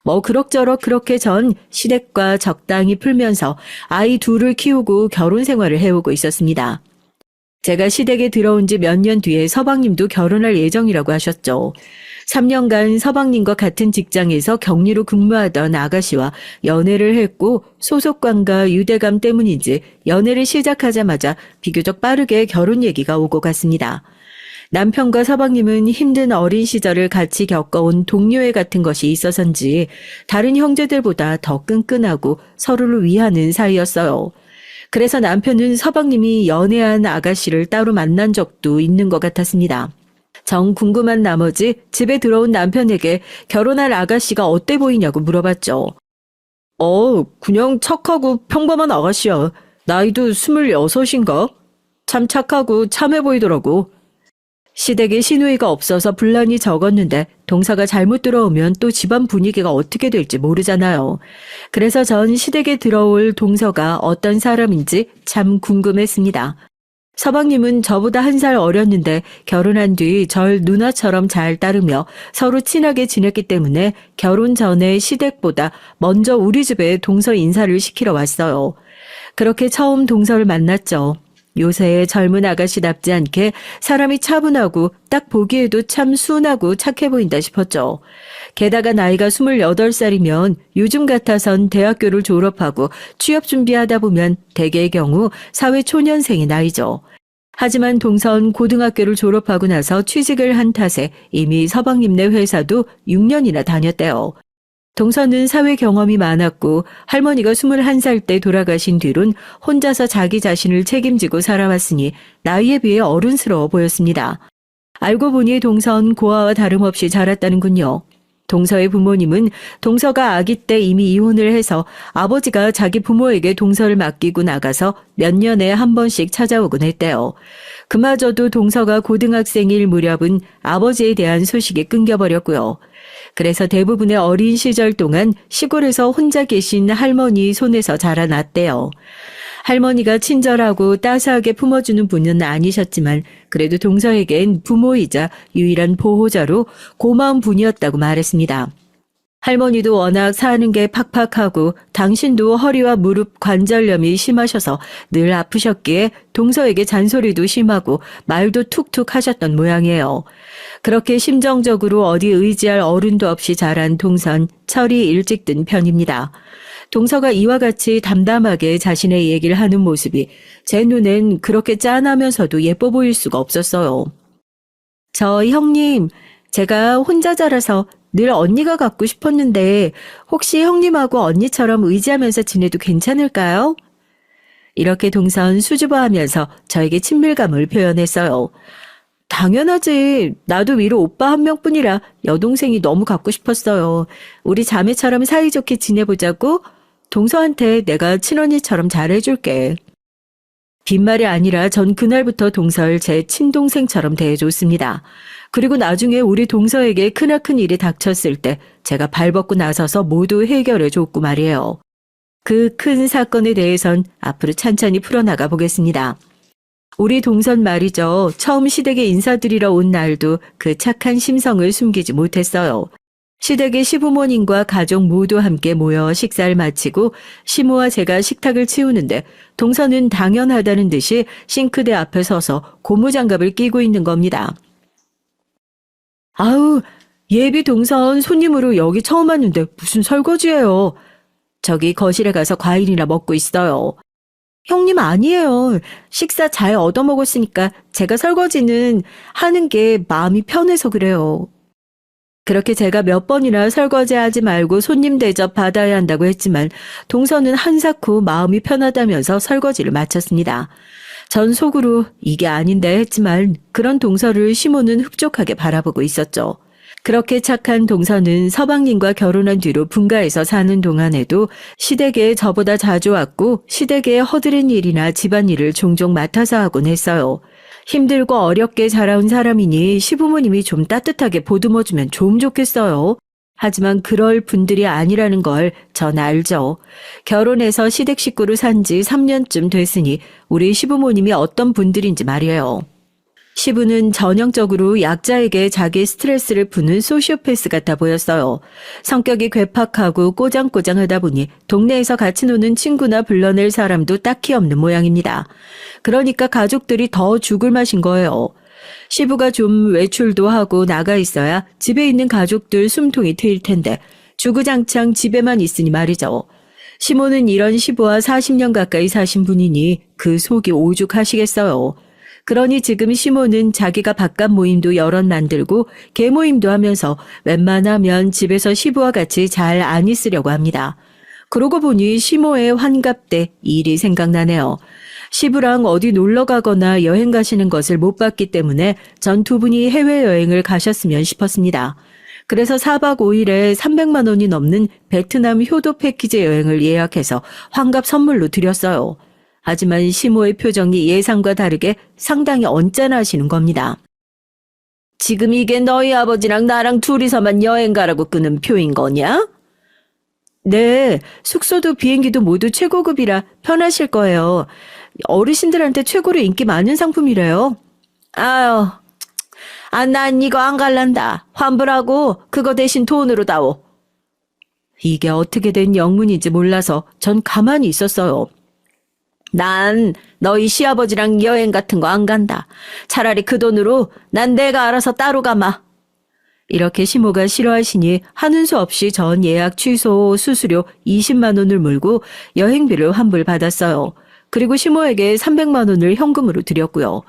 뭐 그럭저럭 그렇게 전 시댁과 적당히 풀면서 아이 둘을 키우고 결혼 생활을 해오고 있었습니다. 제가 시댁에 들어온 지 몇 년 뒤에 서방님도 결혼할 예정이라고 하셨죠. 3년간 서방님과 같은 직장에서 격리로 근무하던 아가씨와 연애를 했고 소속감과 유대감 때문인지 연애를 시작하자마자 비교적 빠르게 결혼 얘기가 오고 갔습니다. 남편과 서방님은 힘든 어린 시절을 같이 겪어온 동료애 같은 것이 있어서인지 다른 형제들보다 더 끈끈하고 서로를 위하는 사이였어요. 그래서 남편은 서방님이 연애한 아가씨를 따로 만난 적도 있는 것 같았습니다. 정 궁금한 나머지 집에 들어온 남편에게 결혼할 아가씨가 어때 보이냐고 물어봤죠. 그냥 착하고 평범한 아가씨야. 나이도 26인가? 참 착하고 참해 보이더라고. 시댁에 시누이가 없어서 분란이 적었는데 동서가 잘못 들어오면 또 집안 분위기가 어떻게 될지 모르잖아요. 그래서 전 시댁에 들어올 동서가 어떤 사람인지 참 궁금했습니다. 서방님은 저보다 1살 어렸는데 결혼한 뒤 절 누나처럼 잘 따르며 서로 친하게 지냈기 때문에 결혼 전에 시댁보다 먼저 우리 집에 동서 인사를 시키러 왔어요. 그렇게 처음 동서를 만났죠. 요새의 젊은 아가씨답지 않게 사람이 차분하고 딱 보기에도 참 순하고 착해 보인다 싶었죠. 게다가 나이가 28살이면 요즘 같아선 대학교를 졸업하고 취업 준비하다 보면 대개의 경우 사회 초년생의 나이죠. 하지만 동선 고등학교를 졸업하고 나서 취직을 한 탓에 이미 서방님네 회사도 6년이나 다녔대요. 동서는 사회 경험이 많았고 할머니가 21살 때 돌아가신 뒤론 혼자서 자기 자신을 책임지고 살아왔으니 나이에 비해 어른스러워 보였습니다. 알고 보니 동선 고아와 다름없이 자랐다는군요. 동서의 부모님은 동서가 아기 때 이미 이혼을 해서 아버지가 자기 부모에게 동서를 맡기고 나가서 몇 년에 한 번씩 찾아오곤 했대요. 그마저도 동서가 고등학생일 무렵은 아버지에 대한 소식이 끊겨버렸고요. 그래서 대부분의 어린 시절 동안 시골에서 혼자 계신 할머니 손에서 자라났대요. 할머니가 친절하고 따스하게 품어주는 분은 아니셨지만 그래도 동서에겐 부모이자 유일한 보호자로 고마운 분이었다고 말했습니다. 할머니도 워낙 사는 게 팍팍하고 당신도 허리와 무릎 관절염이 심하셔서 늘 아프셨기에 동서에게 잔소리도 심하고 말도 툭툭 하셨던 모양이에요. 그렇게 심정적으로 어디 의지할 어른도 없이 자란 동선 철이 일찍 든 편입니다. 동서가 이와 같이 담담하게 자신의 얘기를 하는 모습이 제 눈엔 그렇게 짠하면서도 예뻐 보일 수가 없었어요. 저 형님, 제가 혼자 자라서 늘 언니가 갖고 싶었는데 혹시 형님하고 언니처럼 의지하면서 지내도 괜찮을까요? 이렇게 동선 수줍어하면서 저에게 친밀감을 표현했어요. 당연하지. 나도 위로 오빠 한 명뿐이라 여동생이 너무 갖고 싶었어요. 우리 자매처럼 사이좋게 지내보자고. 동서한테 내가 친언니처럼 잘해줄게. 빈말이 아니라 전 그날부터 동서를 제 친동생처럼 대해줬습니다. 그리고 나중에 우리 동서에게 크나큰 일이 닥쳤을 때 제가 발벗고 나서서 모두 해결해줬고 말이에요. 그 큰 사건에 대해선 앞으로 찬찬히 풀어나가 보겠습니다. 우리 동선 말이죠. 처음 시댁에 인사드리러 온 날도 그 착한 심성을 숨기지 못했어요. 시댁의 시부모님과 가족 모두 함께 모여 식사를 마치고 시모와 제가 식탁을 치우는데 동서는 당연하다는 듯이 싱크대 앞에 서서 고무장갑을 끼고 있는 겁니다. 아우, 예비 동선 손님으로 여기 처음 왔는데 무슨 설거지예요. 저기 거실에 가서 과일이나 먹고 있어요. 형님 아니에요. 식사 잘 얻어먹었으니까 제가 설거지는 하는 게 마음이 편해서 그래요. 그렇게 제가 몇 번이나 설거지하지 말고 손님 대접 받아야 한다고 했지만 동서는 한사코 마음이 편하다면서 설거지를 마쳤습니다. 전 속으로 이게 아닌데 했지만 그런 동서를 시모는 흡족하게 바라보고 있었죠. 그렇게 착한 동서는 서방님과 결혼한 뒤로 분가해서 사는 동안에도 시댁에 저보다 자주 왔고 시댁에 허드렛 일이나 집안일을 종종 맡아서 하곤 했어요. 힘들고 어렵게 자라온 사람이니 시부모님이 좀 따뜻하게 보듬어주면 좀 좋겠어요. 하지만 그럴 분들이 아니라는 걸 전 알죠. 결혼해서 시댁 식구로 산 지 3년쯤 됐으니 우리 시부모님이 어떤 분들인지 말이에요. 시부는 전형적으로 약자에게 자기 스트레스를 푸는 소시오패스 같아 보였어요. 성격이 괴팍하고 꼬장꼬장하다 보니 동네에서 같이 노는 친구나 불러낼 사람도 딱히 없는 모양입니다. 그러니까 가족들이 더 죽을 맛인 거예요. 시부가 좀 외출도 하고 나가 있어야 집에 있는 가족들 숨통이 트일 텐데 주구장창 집에만 있으니 말이죠. 시모는 이런 시부와 40년 가까이 사신 분이니 그 속이 오죽하시겠어요. 그러니 지금 시모는 자기가 바깥 모임도 여럿 만들고 개 모임도 하면서 웬만하면 집에서 시부와 같이 잘 안 있으려고 합니다. 그러고 보니 시모의 환갑 때 일이 생각나네요. 시부랑 어디 놀러 가거나 여행 가시는 것을 못 봤기 때문에 전 두 분이 해외여행을 가셨으면 싶었습니다. 그래서 4박 5일에 300만 원이 넘는 베트남 효도 패키지 여행을 예약해서 환갑 선물로 드렸어요. 하지만 시모의 표정이 예상과 다르게 상당히 언짢아하시는 겁니다. 지금 이게 너희 아버지랑 나랑 둘이서만 여행 가라고 끄는 표인 거냐? 네, 숙소도 비행기도 모두 최고급이라 편하실 거예요. 어르신들한테 최고로 인기 많은 상품이래요. 아유, 난 이거 안 갈란다. 환불하고 그거 대신 돈으로 다오. 이게 어떻게 된 영문인지 몰라서 전 가만히 있었어요. 난 너희 시아버지랑 여행 같은 거 안 간다. 차라리 그 돈으로 난 내가 알아서 따로 가마. 이렇게 시모가 싫어하시니 하는 수 없이 전 예약 취소 수수료 20만 원을 물고 여행비를 환불받았어요. 그리고 시모에게 300만 원을 현금으로 드렸고요.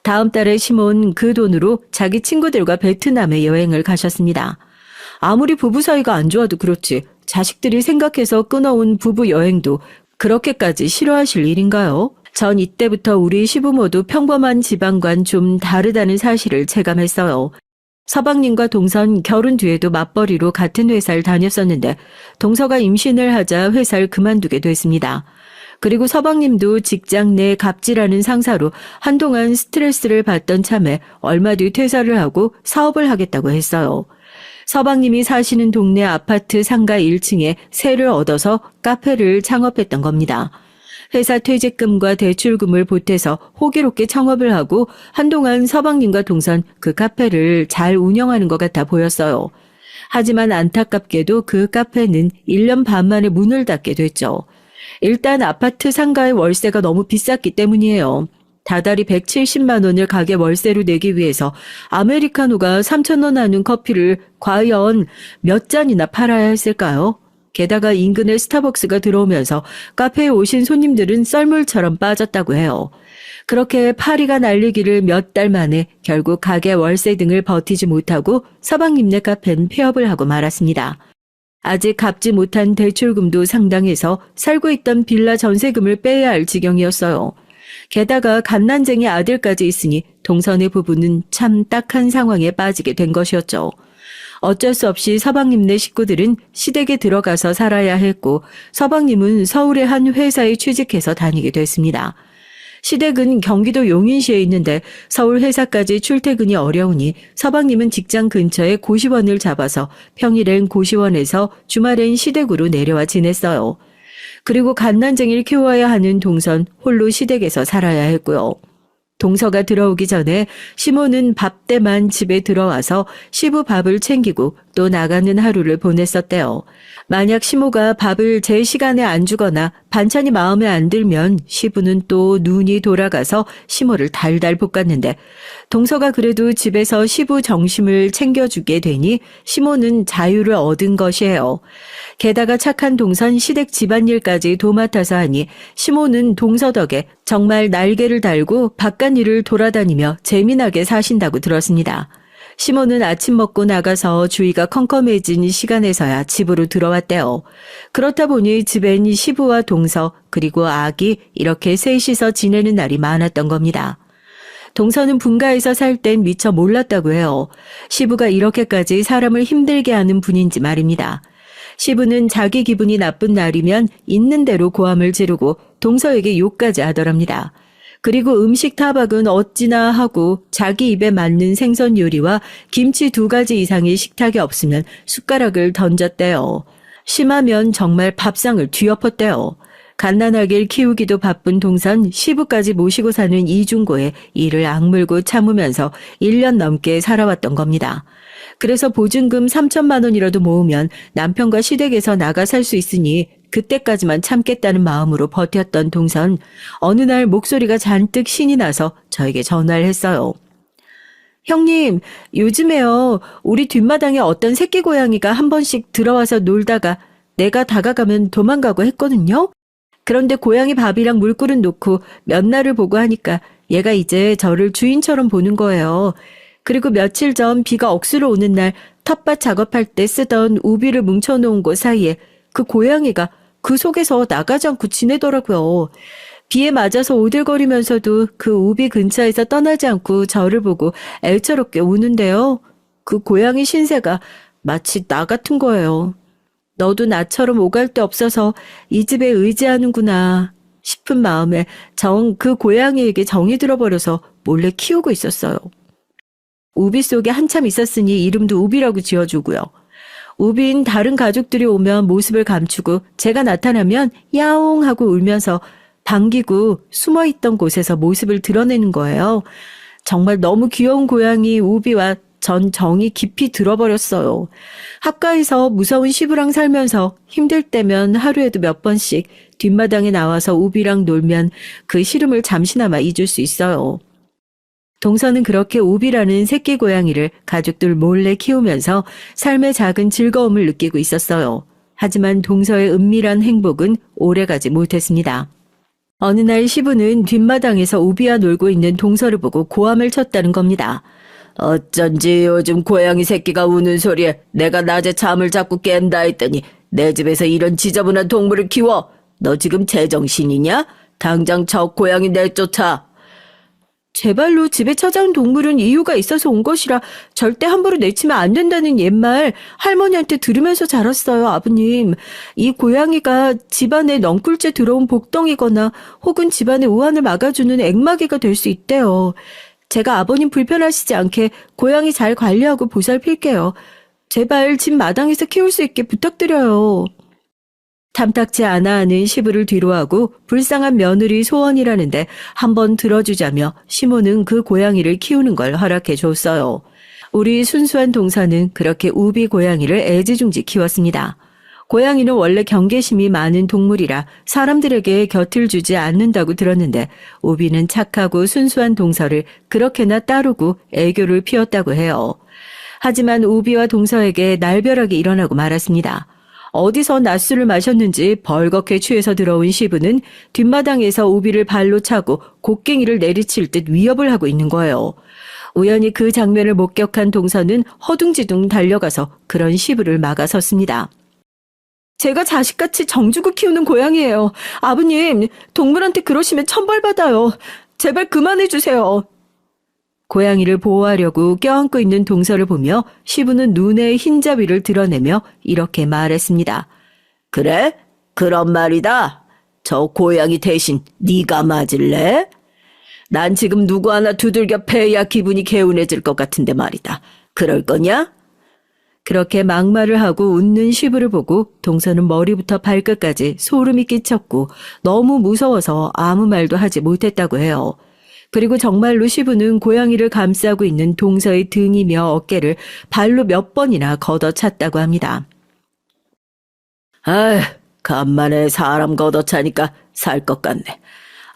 다음 달에 시모는 그 돈으로 자기 친구들과 베트남에 여행을 가셨습니다. 아무리 부부 사이가 안 좋아도 그렇지 자식들이 생각해서 끊어온 부부 여행도 그렇게까지 싫어하실 일인가요? 전 이때부터 우리 시부모도 평범한 지방과는 좀 다르다는 사실을 체감했어요. 서방님과 동선 결혼 뒤에도 맞벌이로 같은 회사를 다녔었는데 동서가 임신을 하자 회사를 그만두게 됐습니다. 그리고 서방님도 직장 내 갑질하는 상사로 한동안 스트레스를 받던 참에 얼마 뒤 퇴사를 하고 사업을 하겠다고 했어요. 서방님이 사시는 동네 아파트 상가 1층에 세를 얻어서 카페를 창업했던 겁니다. 회사 퇴직금과 대출금을 보태서 호기롭게 창업을 하고 한동안 서방님과 동선 그 카페를 잘 운영하는 것 같아 보였어요. 하지만 안타깝게도 그 카페는 1년 반 만에 문을 닫게 됐죠. 일단 아파트 상가의 월세가 너무 비쌌기 때문이에요. 다달이 170만 원을 가게 월세로 내기 위해서 아메리카노가 3,000원 하는 커피를 과연 몇 잔이나 팔아야 했을까요? 게다가 인근에 스타벅스가 들어오면서 카페에 오신 손님들은 썰물처럼 빠졌다고 해요. 그렇게 파리가 날리기를 몇 달 만에 결국 가게 월세 등을 버티지 못하고 서방님네 카페는 폐업을 하고 말았습니다. 아직 갚지 못한 대출금도 상당해서 살고 있던 빌라 전세금을 빼야 할 지경이었어요. 게다가 갓난쟁이 아들까지 있으니 동선의 부부는 참 딱한 상황에 빠지게 된 것이었죠. 어쩔 수 없이 서방님네 식구들은 시댁에 들어가서 살아야 했고 서방님은 서울의 한 회사에 취직해서 다니게 됐습니다. 시댁은 경기도 용인시에 있는데 서울 회사까지 출퇴근이 어려우니 서방님은 직장 근처에 고시원을 잡아서 평일엔 고시원에서 주말엔 시댁으로 내려와 지냈어요. 그리고 갓난쟁이를 키워야 하는 동선 홀로 시댁에서 살아야 했고요. 동서가 들어오기 전에 시모는 밥 때만 집에 들어와서 시부 밥을 챙기고 또 나가는 하루를 보냈었대요. 만약 시모가 밥을 제 시간에 안 주거나 반찬이 마음에 안 들면 시부는 또 눈이 돌아가서 시모를 달달 볶았는데 동서가 그래도 집에서 시부 정심을 챙겨주게 되니 시모는 자유를 얻은 것이에요. 게다가 착한 동선 시댁 집안일까지 도맡아서 하니 시모는 동서 덕에 정말 날개를 달고 바깥일을 돌아다니며 재미나게 사신다고 들었습니다. 시모는 아침 먹고 나가서 주위가 컴컴해진 시간에서야 집으로 들어왔대요. 그렇다 보니 집엔 시부와 동서 그리고 아기 이렇게 셋이서 지내는 날이 많았던 겁니다. 동서는 분가에서 살 땐 미처 몰랐다고 해요. 시부가 이렇게까지 사람을 힘들게 하는 분인지 말입니다. 시부는 자기 기분이 나쁜 날이면 있는 대로 고함을 지르고 동서에게 욕까지 하더랍니다. 그리고 음식 타박은 어찌나 하고 자기 입에 맞는 생선 요리와 김치 2가지 이상의 식탁이 없으면 숟가락을 던졌대요. 심하면 정말 밥상을 뒤엎었대요. 갓난아기를 키우기도 바쁜 동선 시부까지 모시고 사는 이중고에 이를 악물고 참으면서 1년 넘게 살아왔던 겁니다. 그래서 보증금 3천만 원이라도 모으면 남편과 시댁에서 나가 살 수 있으니 그때까지만 참겠다는 마음으로 버텼던 동선, 어느 날 목소리가 잔뜩 신이 나서 저에게 전화를 했어요. 형님, 요즘에요, 우리 뒷마당에 어떤 새끼 고양이가 한 번씩 들어와서 놀다가 내가 다가가면 도망가고 했거든요? 그런데 고양이 밥이랑 물그릇 놓고 몇 날을 보고 하니까 얘가 이제 저를 주인처럼 보는 거예요. 그리고 며칠 전 비가 억수로 오는 날 텃밭 작업할 때 쓰던 우비를 뭉쳐놓은 곳 사이에 그 고양이가 그 속에서 나가지 않고 지내더라고요. 비에 맞아서 오들거리면서도 그 우비 근처에서 떠나지 않고 저를 보고 애처롭게 우는데요. 그 고양이 신세가 마치 나 같은 거예요. 너도 나처럼 오갈 데 없어서 이 집에 의지하는구나 싶은 마음에 정 그 고양이에게 정이 들어버려서 몰래 키우고 있었어요. 우비 속에 한참 있었으니 이름도 우비라고 지어주고요. 우비인 다른 가족들이 오면 모습을 감추고 제가 나타나면 야옹 하고 울면서 반기고 숨어있던 곳에서 모습을 드러내는 거예요. 정말 너무 귀여운 고양이 우비와 전 정이 깊이 들어버렸어요. 학가에서 무서운 시부랑 살면서 힘들 때면 하루에도 몇 번씩 뒷마당에 나와서 우비랑 놀면 그 시름을 잠시나마 잊을 수 있어요. 동서는 그렇게 우비라는 새끼 고양이를 가족들 몰래 키우면서 삶의 작은 즐거움을 느끼고 있었어요. 하지만 동서의 은밀한 행복은 오래가지 못했습니다. 어느 날 시부는 뒷마당에서 우비와 놀고 있는 동서를 보고 고함을 쳤다는 겁니다. 어쩐지 요즘 고양이 새끼가 우는 소리에 내가 낮에 잠을 자꾸 깬다 했더니 내 집에서 이런 지저분한 동물을 키워. 너 지금 제정신이냐? 당장 저 고양이 내쫓아. 제 발로 집에 찾아온 동물은 이유가 있어서 온 것이라 절대 함부로 내치면 안 된다는 옛말 할머니한테 들으면서 자랐어요, 아버님. 이 고양이가 집안에 넝쿨째 들어온 복덩이거나 혹은 집안의 우환을 막아주는 액마개가 될 수 있대요. 제가 아버님 불편하시지 않게 고양이 잘 관리하고 보살필게요. 제발 집 마당에서 키울 수 있게 부탁드려요. 탐탁지 않아 하는 시부를 뒤로하고 불쌍한 며느리 소원이라는데 한번 들어주자며 시모는 그 고양이를 키우는 걸 허락해 줬어요. 우리 순수한 동서는 그렇게 우비 고양이를 애지중지 키웠습니다. 고양이는 원래 경계심이 많은 동물이라 사람들에게 곁을 주지 않는다고 들었는데 우비는 착하고 순수한 동서를 그렇게나 따르고 애교를 피웠다고 해요. 하지만 우비와 동서에게 날벼락이 일어나고 말았습니다. 어디서 낮술을 마셨는지 벌겋게 취해서 들어온 시부는 뒷마당에서 우비를 발로 차고 곡괭이를 내리칠 듯 위협을 하고 있는 거예요. 우연히 그 장면을 목격한 동서는 허둥지둥 달려가서 그런 시부를 막아섰습니다. 제가 자식같이 정주고 키우는 고양이에요. 아버님, 동물한테 그러시면 천벌받아요. 제발 그만해주세요. 고양이를 보호하려고 껴안고 있는 동서를 보며 시부는 눈에 흰자위를 드러내며 이렇게 말했습니다. 그래? 그런 말이다. 저 고양이 대신 네가 맞을래? 난 지금 누구 하나 두들겨 패야 기분이 개운해질 것 같은데 말이다. 그럴 거냐? 그렇게 막말을 하고 웃는 시부를 보고 동서는 머리부터 발끝까지 소름이 끼쳤고 너무 무서워서 아무 말도 하지 못했다고 해요. 그리고 정말로 시부는 고양이를 감싸고 있는 동서의 등이며 어깨를 발로 몇 번이나 걷어찼다고 합니다. 아휴, 간만에 사람 걷어차니까 살 것 같네.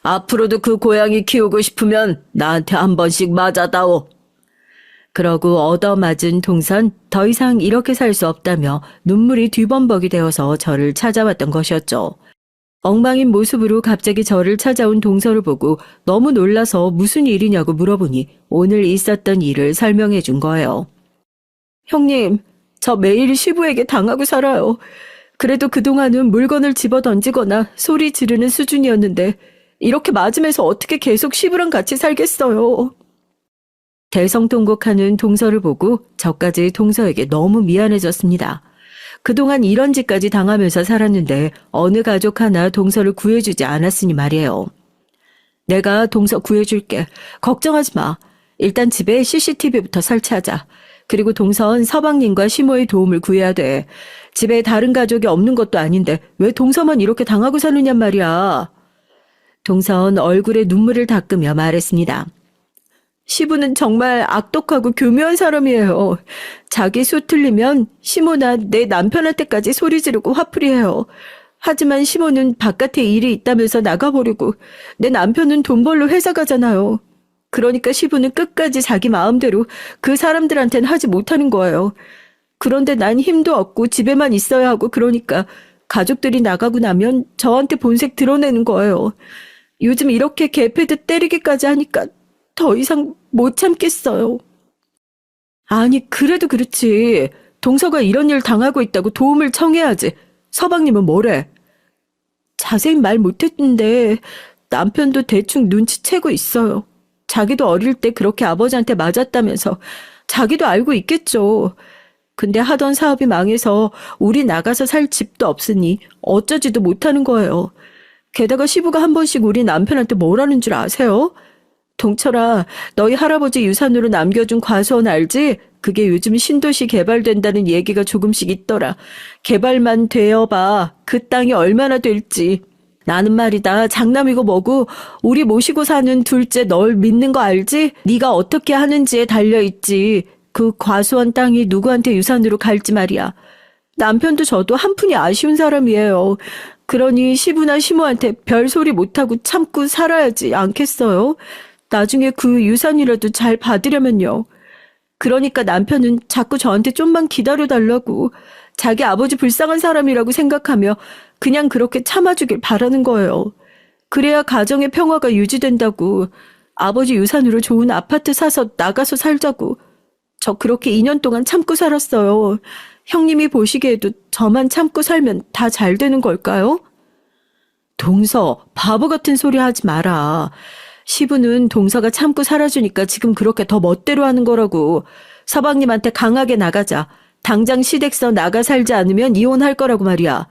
앞으로도 그 고양이 키우고 싶으면 나한테 한 번씩 맞아다오. 그러고 얻어맞은 동선 더 이상 이렇게 살 수 없다며 눈물이 뒤범벅이 되어서 저를 찾아왔던 것이었죠. 엉망인 모습으로 갑자기 저를 찾아온 동서를 보고 너무 놀라서 무슨 일이냐고 물어보니 오늘 있었던 일을 설명해 준 거예요. 형님, 저 매일 시부에게 당하고 살아요. 그래도 그동안은 물건을 집어 던지거나 소리 지르는 수준이었는데 이렇게 맞으면서 어떻게 계속 시부랑 같이 살겠어요. 대성통곡하는 동서를 보고 저까지 동서에게 너무 미안해졌습니다. 그동안 이런 짓까지 당하면서 살았는데 어느 가족 하나 동서를 구해주지 않았으니 말이에요. 내가 동서 구해줄게. 걱정하지 마. 일단 집에 CCTV부터 설치하자. 그리고 동선 서방님과 시모의 도움을 구해야 돼. 집에 다른 가족이 없는 것도 아닌데 왜 동서만 이렇게 당하고 사느냔 말이야. 동선 얼굴에 눈물을 닦으며 말했습니다. 시부는 정말 악독하고 교묘한 사람이에요. 자기 수 틀리면 시모나 내 남편한테까지 소리 지르고 화풀이해요. 하지만 시모는 바깥에 일이 있다면서 나가버리고 내 남편은 돈 벌러 회사 가잖아요. 그러니까 시부는 끝까지 자기 마음대로 그 사람들한테는 하지 못하는 거예요. 그런데 난 힘도 없고 집에만 있어야 하고 그러니까 가족들이 나가고 나면 저한테 본색 드러내는 거예요. 요즘 이렇게 개패듯 때리기까지 하니까 더 이상 못 참겠어요. 아니, 그래도 그렇지. 동서가 이런 일 당하고 있다고 도움을 청해야지. 서방님은 뭐래? 자세히 말 못했는데 남편도 대충 눈치채고 있어요. 자기도 어릴 때 그렇게 아버지한테 맞았다면서 자기도 알고 있겠죠. 근데 하던 사업이 망해서 우리 나가서 살 집도 없으니 어쩌지도 못하는 거예요. 게다가 시부가 한 번씩 우리 남편한테 뭐라는 줄 아세요? 동철아, 너희 할아버지 유산으로 남겨준 과수원 알지? 그게 요즘 신도시 개발된다는 얘기가 조금씩 있더라. 개발만 되어봐. 그 땅이 얼마나 될지. 나는 말이다. 장남이고 뭐고 우리 모시고 사는 둘째 널 믿는 거 알지? 네가 어떻게 하는지에 달려있지. 그 과수원 땅이 누구한테 유산으로 갈지 말이야. 남편도 저도 한푼이 아쉬운 사람이에요. 그러니 시부나 시모한테 별소리 못하고 참고 살아야지 않겠어요? 나중에 그 유산이라도 잘 받으려면요. 그러니까 남편은 자꾸 저한테 좀만 기다려달라고 자기 아버지 불쌍한 사람이라고 생각하며 그냥 그렇게 참아주길 바라는 거예요. 그래야 가정의 평화가 유지된다고. 아버지 유산으로 좋은 아파트 사서 나가서 살자고. 저 그렇게 2년 동안 참고 살았어요. 형님이 보시기에도 저만 참고 살면 다 잘 되는 걸까요? 동서, 바보 같은 소리 하지 마라. 시부는 동서가 참고 살아주니까 지금 그렇게 더 멋대로 하는 거라고. 서방님한테 강하게 나가자. 당장 시댁서 나가 살지 않으면 이혼할 거라고 말이야.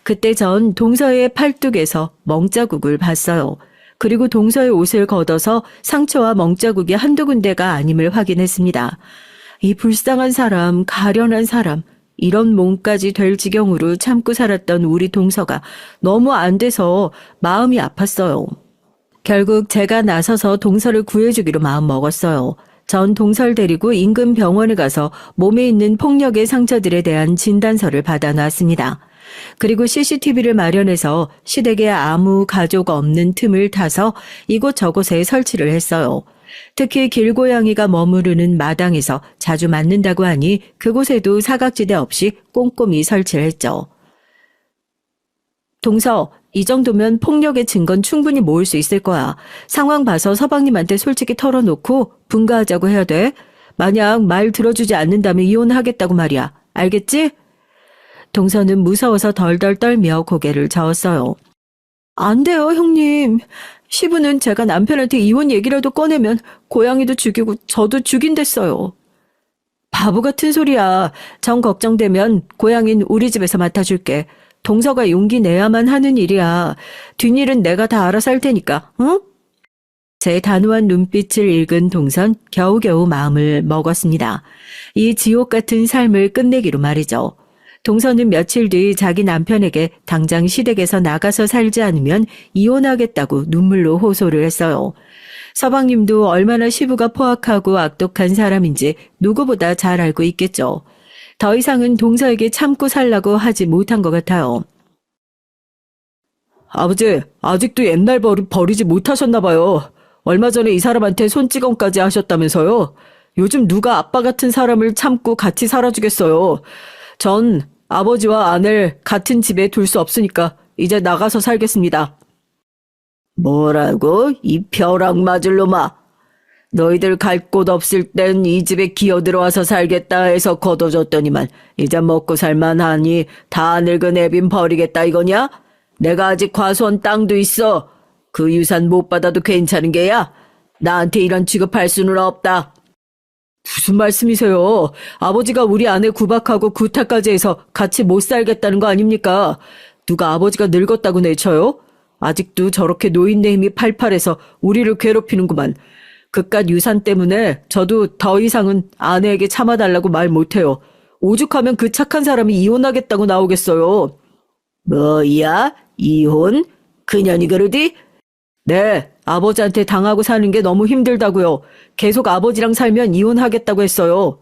그때 전 동서의 팔뚝에서 멍자국을 봤어요. 그리고 동서의 옷을 걷어서 상처와 멍자국이 한두 군데가 아님을 확인했습니다. 이 불쌍한 사람, 가련한 사람, 이런 몸까지 될 지경으로 참고 살았던 우리 동서가 너무 안 돼서 마음이 아팠어요. 결국 제가 나서서 동서를 구해주기로 마음먹었어요. 전 동서를 데리고 인근 병원에 가서 몸에 있는 폭력의 상처들에 대한 진단서를 받아놨습니다. 그리고 CCTV를 마련해서 시댁에 아무 가족 없는 틈을 타서 이곳저곳에 설치를 했어요. 특히 길고양이가 머무르는 마당에서 자주 맞는다고 하니 그곳에도 사각지대 없이 꼼꼼히 설치를 했죠. 동서, 이 정도면 폭력의 증거는 충분히 모을 수 있을 거야. 상황 봐서 서방님한테 솔직히 털어놓고 분가하자고 해야 돼. 만약 말 들어주지 않는다면 이혼하겠다고 말이야. 알겠지? 동서는 무서워서 덜덜 떨며 고개를 저었어요. 안 돼요, 형님. 시부는 제가 남편한테 이혼 얘기라도 꺼내면 고양이도 죽이고 저도 죽인댔어요. 바보 같은 소리야. 정 걱정되면 고양이는 우리 집에서 맡아줄게. 동서가 용기 내야만 하는 일이야. 뒷일은 내가 다 알아서 할 테니까, 응? 제 단호한 눈빛을 읽은 동선 겨우겨우 마음을 먹었습니다. 이 지옥 같은 삶을 끝내기로 말이죠. 동서는 며칠 뒤 자기 남편에게 당장 시댁에서 나가서 살지 않으면 이혼하겠다고 눈물로 호소를 했어요. 서방님도 얼마나 시부가 포악하고 악독한 사람인지 누구보다 잘 알고 있겠죠. 더 이상은 동서에게 참고 살라고 하지 못한 것 같아요. 아버지, 아직도 옛날 버리지 못하셨나 봐요. 얼마 전에 이 사람한테 손찌검까지 하셨다면서요. 요즘 누가 아빠 같은 사람을 참고 같이 살아주겠어요. 전 아버지와 아내를 같은 집에 둘 수 없으니까 이제 나가서 살겠습니다. 뭐라고? 이 벼락 맞을 놈아. 너희들 갈 곳 없을 땐 이 집에 기어들어와서 살겠다 해서 걷어줬더니만 이제 먹고 살만하니 다 늙은 애빈 버리겠다 이거냐? 내가 아직 과수원 땅도 있어. 그 유산 못 받아도 괜찮은 게야? 나한테 이런 취급할 수는 없다. 무슨 말씀이세요? 아버지가 우리 아내 구박하고 구타까지 해서 같이 못 살겠다는 거 아닙니까? 누가 아버지가 늙었다고 내쳐요? 아직도 저렇게 노인네 힘이 팔팔해서 우리를 괴롭히는구만. 그깟 유산 때문에 저도 더 이상은 아내에게 참아달라고 말 못해요. 오죽하면 그 착한 사람이 이혼하겠다고 나오겠어요. 뭐야? 이혼? 그년이 그러디? 네, 아버지한테 당하고 사는 게 너무 힘들다고요. 계속 아버지랑 살면 이혼하겠다고 했어요.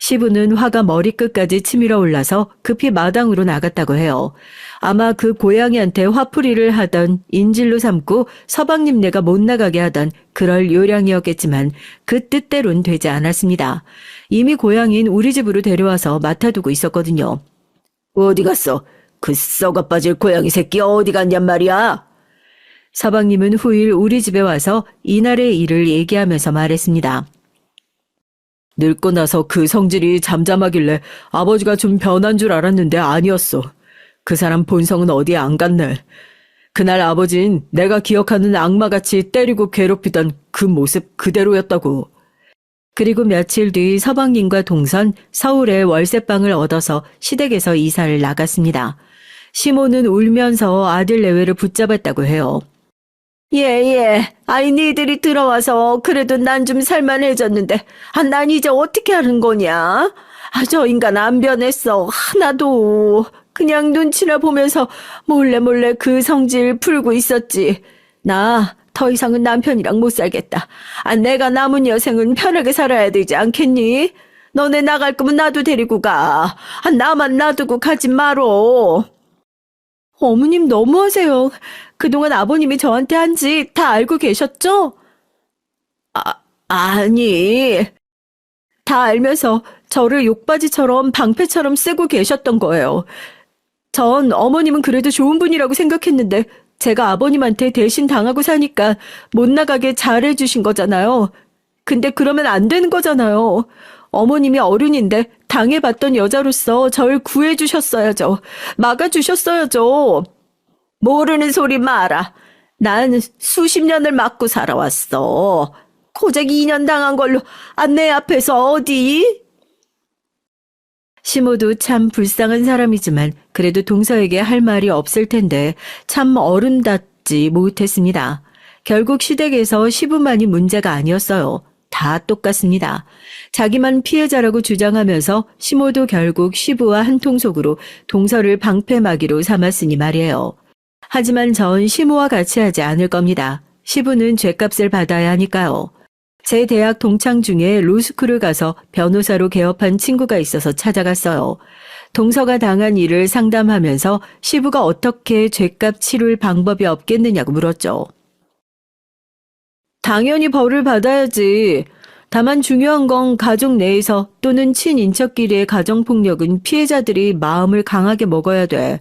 시부는 화가 머리끝까지 치밀어 올라서 급히 마당으로 나갔다고 해요. 아마 그 고양이한테 화풀이를 하던 인질로 삼고 서방님네가 못 나가게 하던 그럴 요량이었겠지만 그 뜻대로는 되지 않았습니다. 이미 고양이는 우리 집으로 데려와서 맡아두고 있었거든요. 어디 갔어? 그 썩어 빠질 고양이 새끼 어디 갔냔 말이야? 서방님은 후일 우리 집에 와서 이날의 일을 얘기하면서 말했습니다. 늙고 나서 그 성질이 잠잠하길래 아버지가 좀 변한 줄 알았는데 아니었어. 그 사람 본성은 어디에 안 갔네. 그날 아버진 내가 기억하는 악마같이 때리고 괴롭히던 그 모습 그대로였다고. 그리고 며칠 뒤 서방님과 동선 서울에 월세방을 얻어서 시댁에서 이사를 나갔습니다. 시모는 울면서 아들 내외를 붙잡았다고 해요. 예. 아이 니들이 들어와서 그래도 난 좀 살만해졌는데 난 이제 어떻게 하는 거냐? 저 인간 안 변했어. 하나도. 그냥 눈치나 보면서 몰래 그 성질 풀고 있었지. 나 더 이상은 남편이랑 못 살겠다. 내가 남은 여생은 편하게 살아야 되지 않겠니? 너네 나갈 거면 나도 데리고 가. 나만 놔두고 가지 마로. 어머님 너무하세요. 그동안 아버님이 저한테 한 짓 다 알고 계셨죠? 아니. 다 알면서 저를 욕바지처럼 방패처럼 쓰고 계셨던 거예요. 전 어머님은 그래도 좋은 분이라고 생각했는데 제가 아버님한테 대신 당하고 사니까 못 나가게 잘해주신 거잖아요. 근데 그러면 안 되는 거잖아요. 어머님이 어른인데 당해봤던 여자로서 절 구해주셨어야죠. 막아주셨어야죠. 모르는 소리 마라. 난 수십 년을 맞고 살아왔어. 고작 2년 당한 걸로 내 앞에서 어디? 시모도 참 불쌍한 사람이지만 그래도 동서에게 할 말이 없을 텐데 참 어른답지 못했습니다. 결국 시댁에서 시부만이 문제가 아니었어요. 다 똑같습니다. 자기만 피해자라고 주장하면서 시모도 결국 시부와 한통속으로 동서를 방패막이로 삼았으니 말이에요. 하지만 전 시모와 같이 하지 않을 겁니다. 시부는 죗값을 받아야 하니까요. 제 대학 동창 중에 로스쿨을 가서 변호사로 개업한 친구가 있어서 찾아갔어요. 동서가 당한 일을 상담하면서 시부가 어떻게 죗값 치룰 방법이 없겠느냐고 물었죠. 당연히 벌을 받아야지. 다만 중요한 건 가족 내에서 또는 친인척끼리의 가정폭력은 피해자들이 마음을 강하게 먹어야 돼.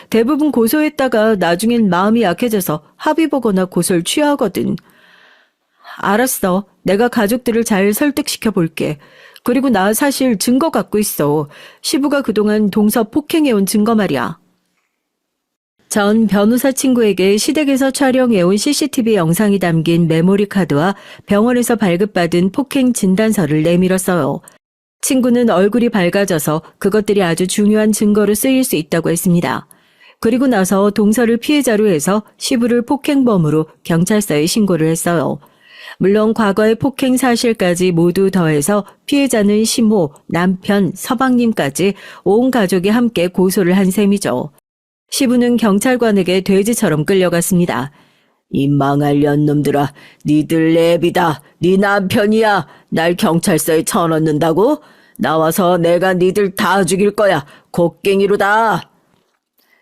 대부분 고소했다가 나중엔 마음이 약해져서 합의 보거나 고소를 취하거든. 알았어. 내가 가족들을 잘 설득시켜 볼게. 그리고 나 사실 증거 갖고 있어. 시부가 그동안 동서 폭행해온 증거 말이야. 전 변호사 친구에게 시댁에서 촬영해온 CCTV 영상이 담긴 메모리 카드와 병원에서 발급받은 폭행 진단서를 내밀었어요. 친구는 얼굴이 밝아져서 그것들이 아주 중요한 증거로 쓰일 수 있다고 했습니다. 그리고 나서 동서를 피해자로 해서 시부를 폭행범으로 경찰서에 신고를 했어요. 물론 과거의 폭행 사실까지 모두 더해서 피해자는 시모, 남편, 서방님까지 온 가족이 함께 고소를 한 셈이죠. 시부는 경찰관에게 돼지처럼 끌려갔습니다. 이 망할 년놈들아, 니들 내비다. 네 남편이야. 날 경찰서에 쳐넣는다고? 나와서 내가 니들 다 죽일 거야. 곡괭이로다.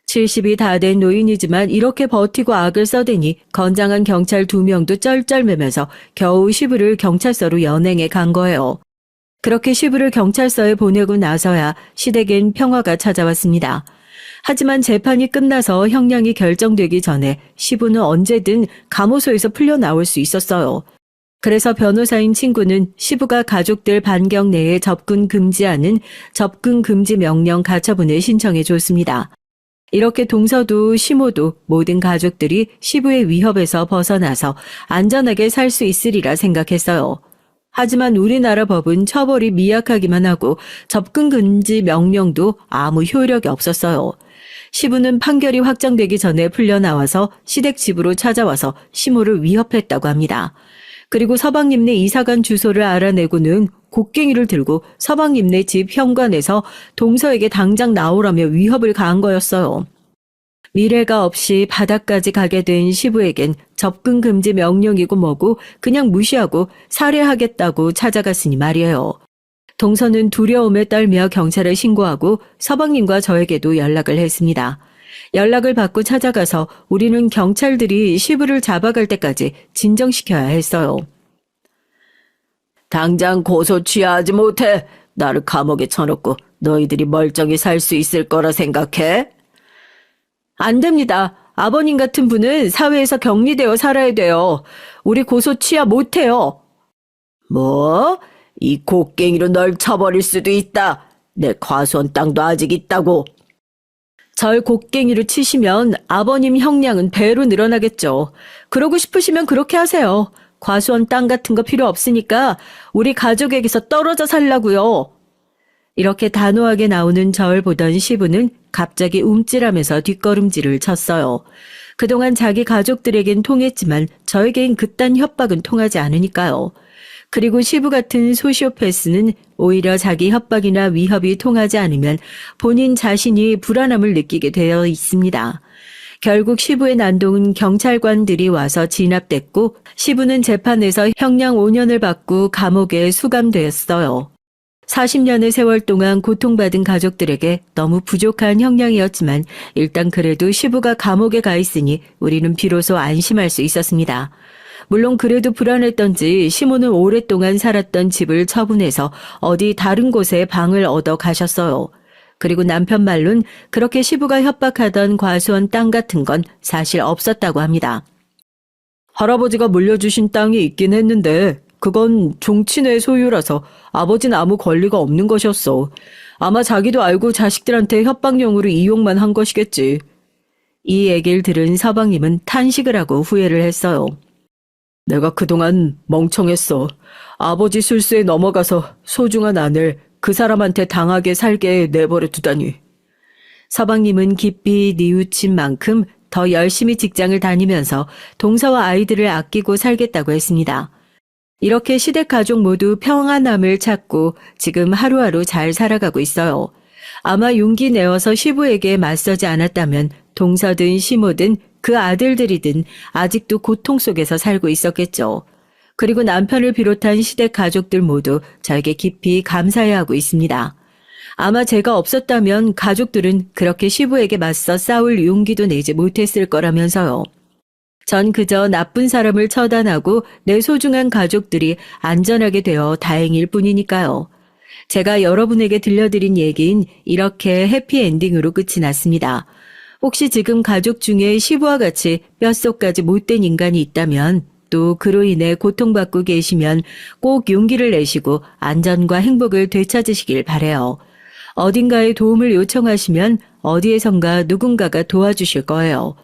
70이 다 된 노인이지만 이렇게 버티고 악을 써대니 건장한 경찰 2명도 쩔쩔매면서 겨우 시부를 경찰서로 연행해 간 거예요. 그렇게 시부를 경찰서에 보내고 나서야 시댁엔 평화가 찾아왔습니다. 하지만 재판이 끝나서 형량이 결정되기 전에 시부는 언제든 감호소에서 풀려나올 수 있었어요. 그래서 변호사인 친구는 시부가 가족들 반경 내에 접근 금지하는 접근 금지 명령 가처분을 신청해 줬습니다. 이렇게 동서도 시모도 모든 가족들이 시부의 위협에서 벗어나서 안전하게 살 수 있으리라 생각했어요. 하지만 우리나라 법은 처벌이 미약하기만 하고 접근 금지 명령도 아무 효력이 없었어요. 시부는 판결이 확정되기 전에 풀려나와서 시댁 집으로 찾아와서 시모를 위협했다고 합니다. 그리고 서방님네 이사간 주소를 알아내고는 곡괭이를 들고 서방님네 집 현관에서 동서에게 당장 나오라며 위협을 가한 거였어요. 미래가 없이 바닥까지 가게 된 시부에겐 접근 금지 명령이고 뭐고 그냥 무시하고 살해하겠다고 찾아갔으니 말이에요. 동서는 두려움에 떨며 경찰에 신고하고 서방님과 저에게도 연락을 했습니다. 연락을 받고 찾아가서 우리는 경찰들이 시부를 잡아갈 때까지 진정시켜야 했어요. 당장 고소 취하지 못해. 나를 감옥에 쳐놓고 너희들이 멀쩡히 살 수 있을 거라 생각해? 안 됩니다. 아버님 같은 분은 사회에서 격리되어 살아야 돼요. 우리 고소 취하 못해요. 뭐? 이 곡괭이로 널 쳐버릴 수도 있다. 내 과수원 땅도 아직 있다고. 절 곡괭이로 치시면 아버님 형량은 배로 늘어나겠죠. 그러고 싶으시면 그렇게 하세요. 과수원 땅 같은 거 필요 없으니까 우리 가족에게서 떨어져 살라고요. 이렇게 단호하게 나오는 절 보던 시부는 갑자기 움찔하면서 뒷걸음질을 쳤어요. 그동안 자기 가족들에겐 통했지만 저에겐 그딴 협박은 통하지 않으니까요. 그리고 시부 같은 소시오패스는 오히려 자기 협박이나 위협이 통하지 않으면 본인 자신이 불안함을 느끼게 되어 있습니다. 결국 시부의 난동은 경찰관들이 와서 진압됐고 시부는 재판에서 형량 5년을 받고 감옥에 수감되었어요. 40년의 세월 동안 고통받은 가족들에게 너무 부족한 형량이었지만 일단 그래도 시부가 감옥에 가 있으니 우리는 비로소 안심할 수 있었습니다. 물론 그래도 불안했던지 시모는 오랫동안 살았던 집을 처분해서 어디 다른 곳에 방을 얻어 가셨어요. 그리고 남편 말로는 그렇게 시부가 협박하던 과수원 땅 같은 건 사실 없었다고 합니다. 할아버지가 물려주신 땅이 있긴 했는데 그건 종친의 소유라서 아버지는 아무 권리가 없는 것이었어. 아마 자기도 알고 자식들한테 협박용으로 이용만 한 것이겠지. 이 얘기를 들은 서방님은 탄식을 하고 후회를 했어요. 내가 그동안 멍청했어. 아버지 술수에 넘어가서 소중한 아내를 그 사람한테 당하게 살게 내버려 두다니. 서방님은 깊이 뉘우친 만큼 더 열심히 직장을 다니면서 동서와 아이들을 아끼고 살겠다고 했습니다. 이렇게 시댁 가족 모두 평안함을 찾고 지금 하루하루 잘 살아가고 있어요. 아마 용기 내어서 시부에게 맞서지 않았다면 동서든 시모든 그 아들들이든 아직도 고통 속에서 살고 있었겠죠. 그리고 남편을 비롯한 시댁 가족들 모두 저에게 깊이 감사해하고 있습니다. 아마 제가 없었다면 가족들은 그렇게 시부에게 맞서 싸울 용기도 내지 못했을 거라면서요. 전 그저 나쁜 사람을 처단하고 내 소중한 가족들이 안전하게 되어 다행일 뿐이니까요. 제가 여러분에게 들려드린 얘기는 이렇게 해피엔딩으로 끝이 났습니다. 혹시 지금 가족 중에 시부와 같이 뼛속까지 못된 인간이 있다면 또 그로 인해 고통받고 계시면 꼭 용기를 내시고 안전과 행복을 되찾으시길 바라요. 어딘가에 도움을 요청하시면 어디에선가 누군가가 도와주실 거예요.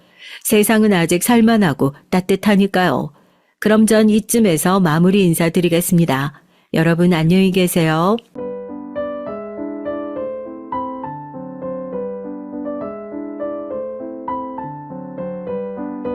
세상은 아직 살만하고 따뜻하니까요. 그럼 전 이쯤에서 마무리 인사드리겠습니다. 여러분 안녕히 계세요.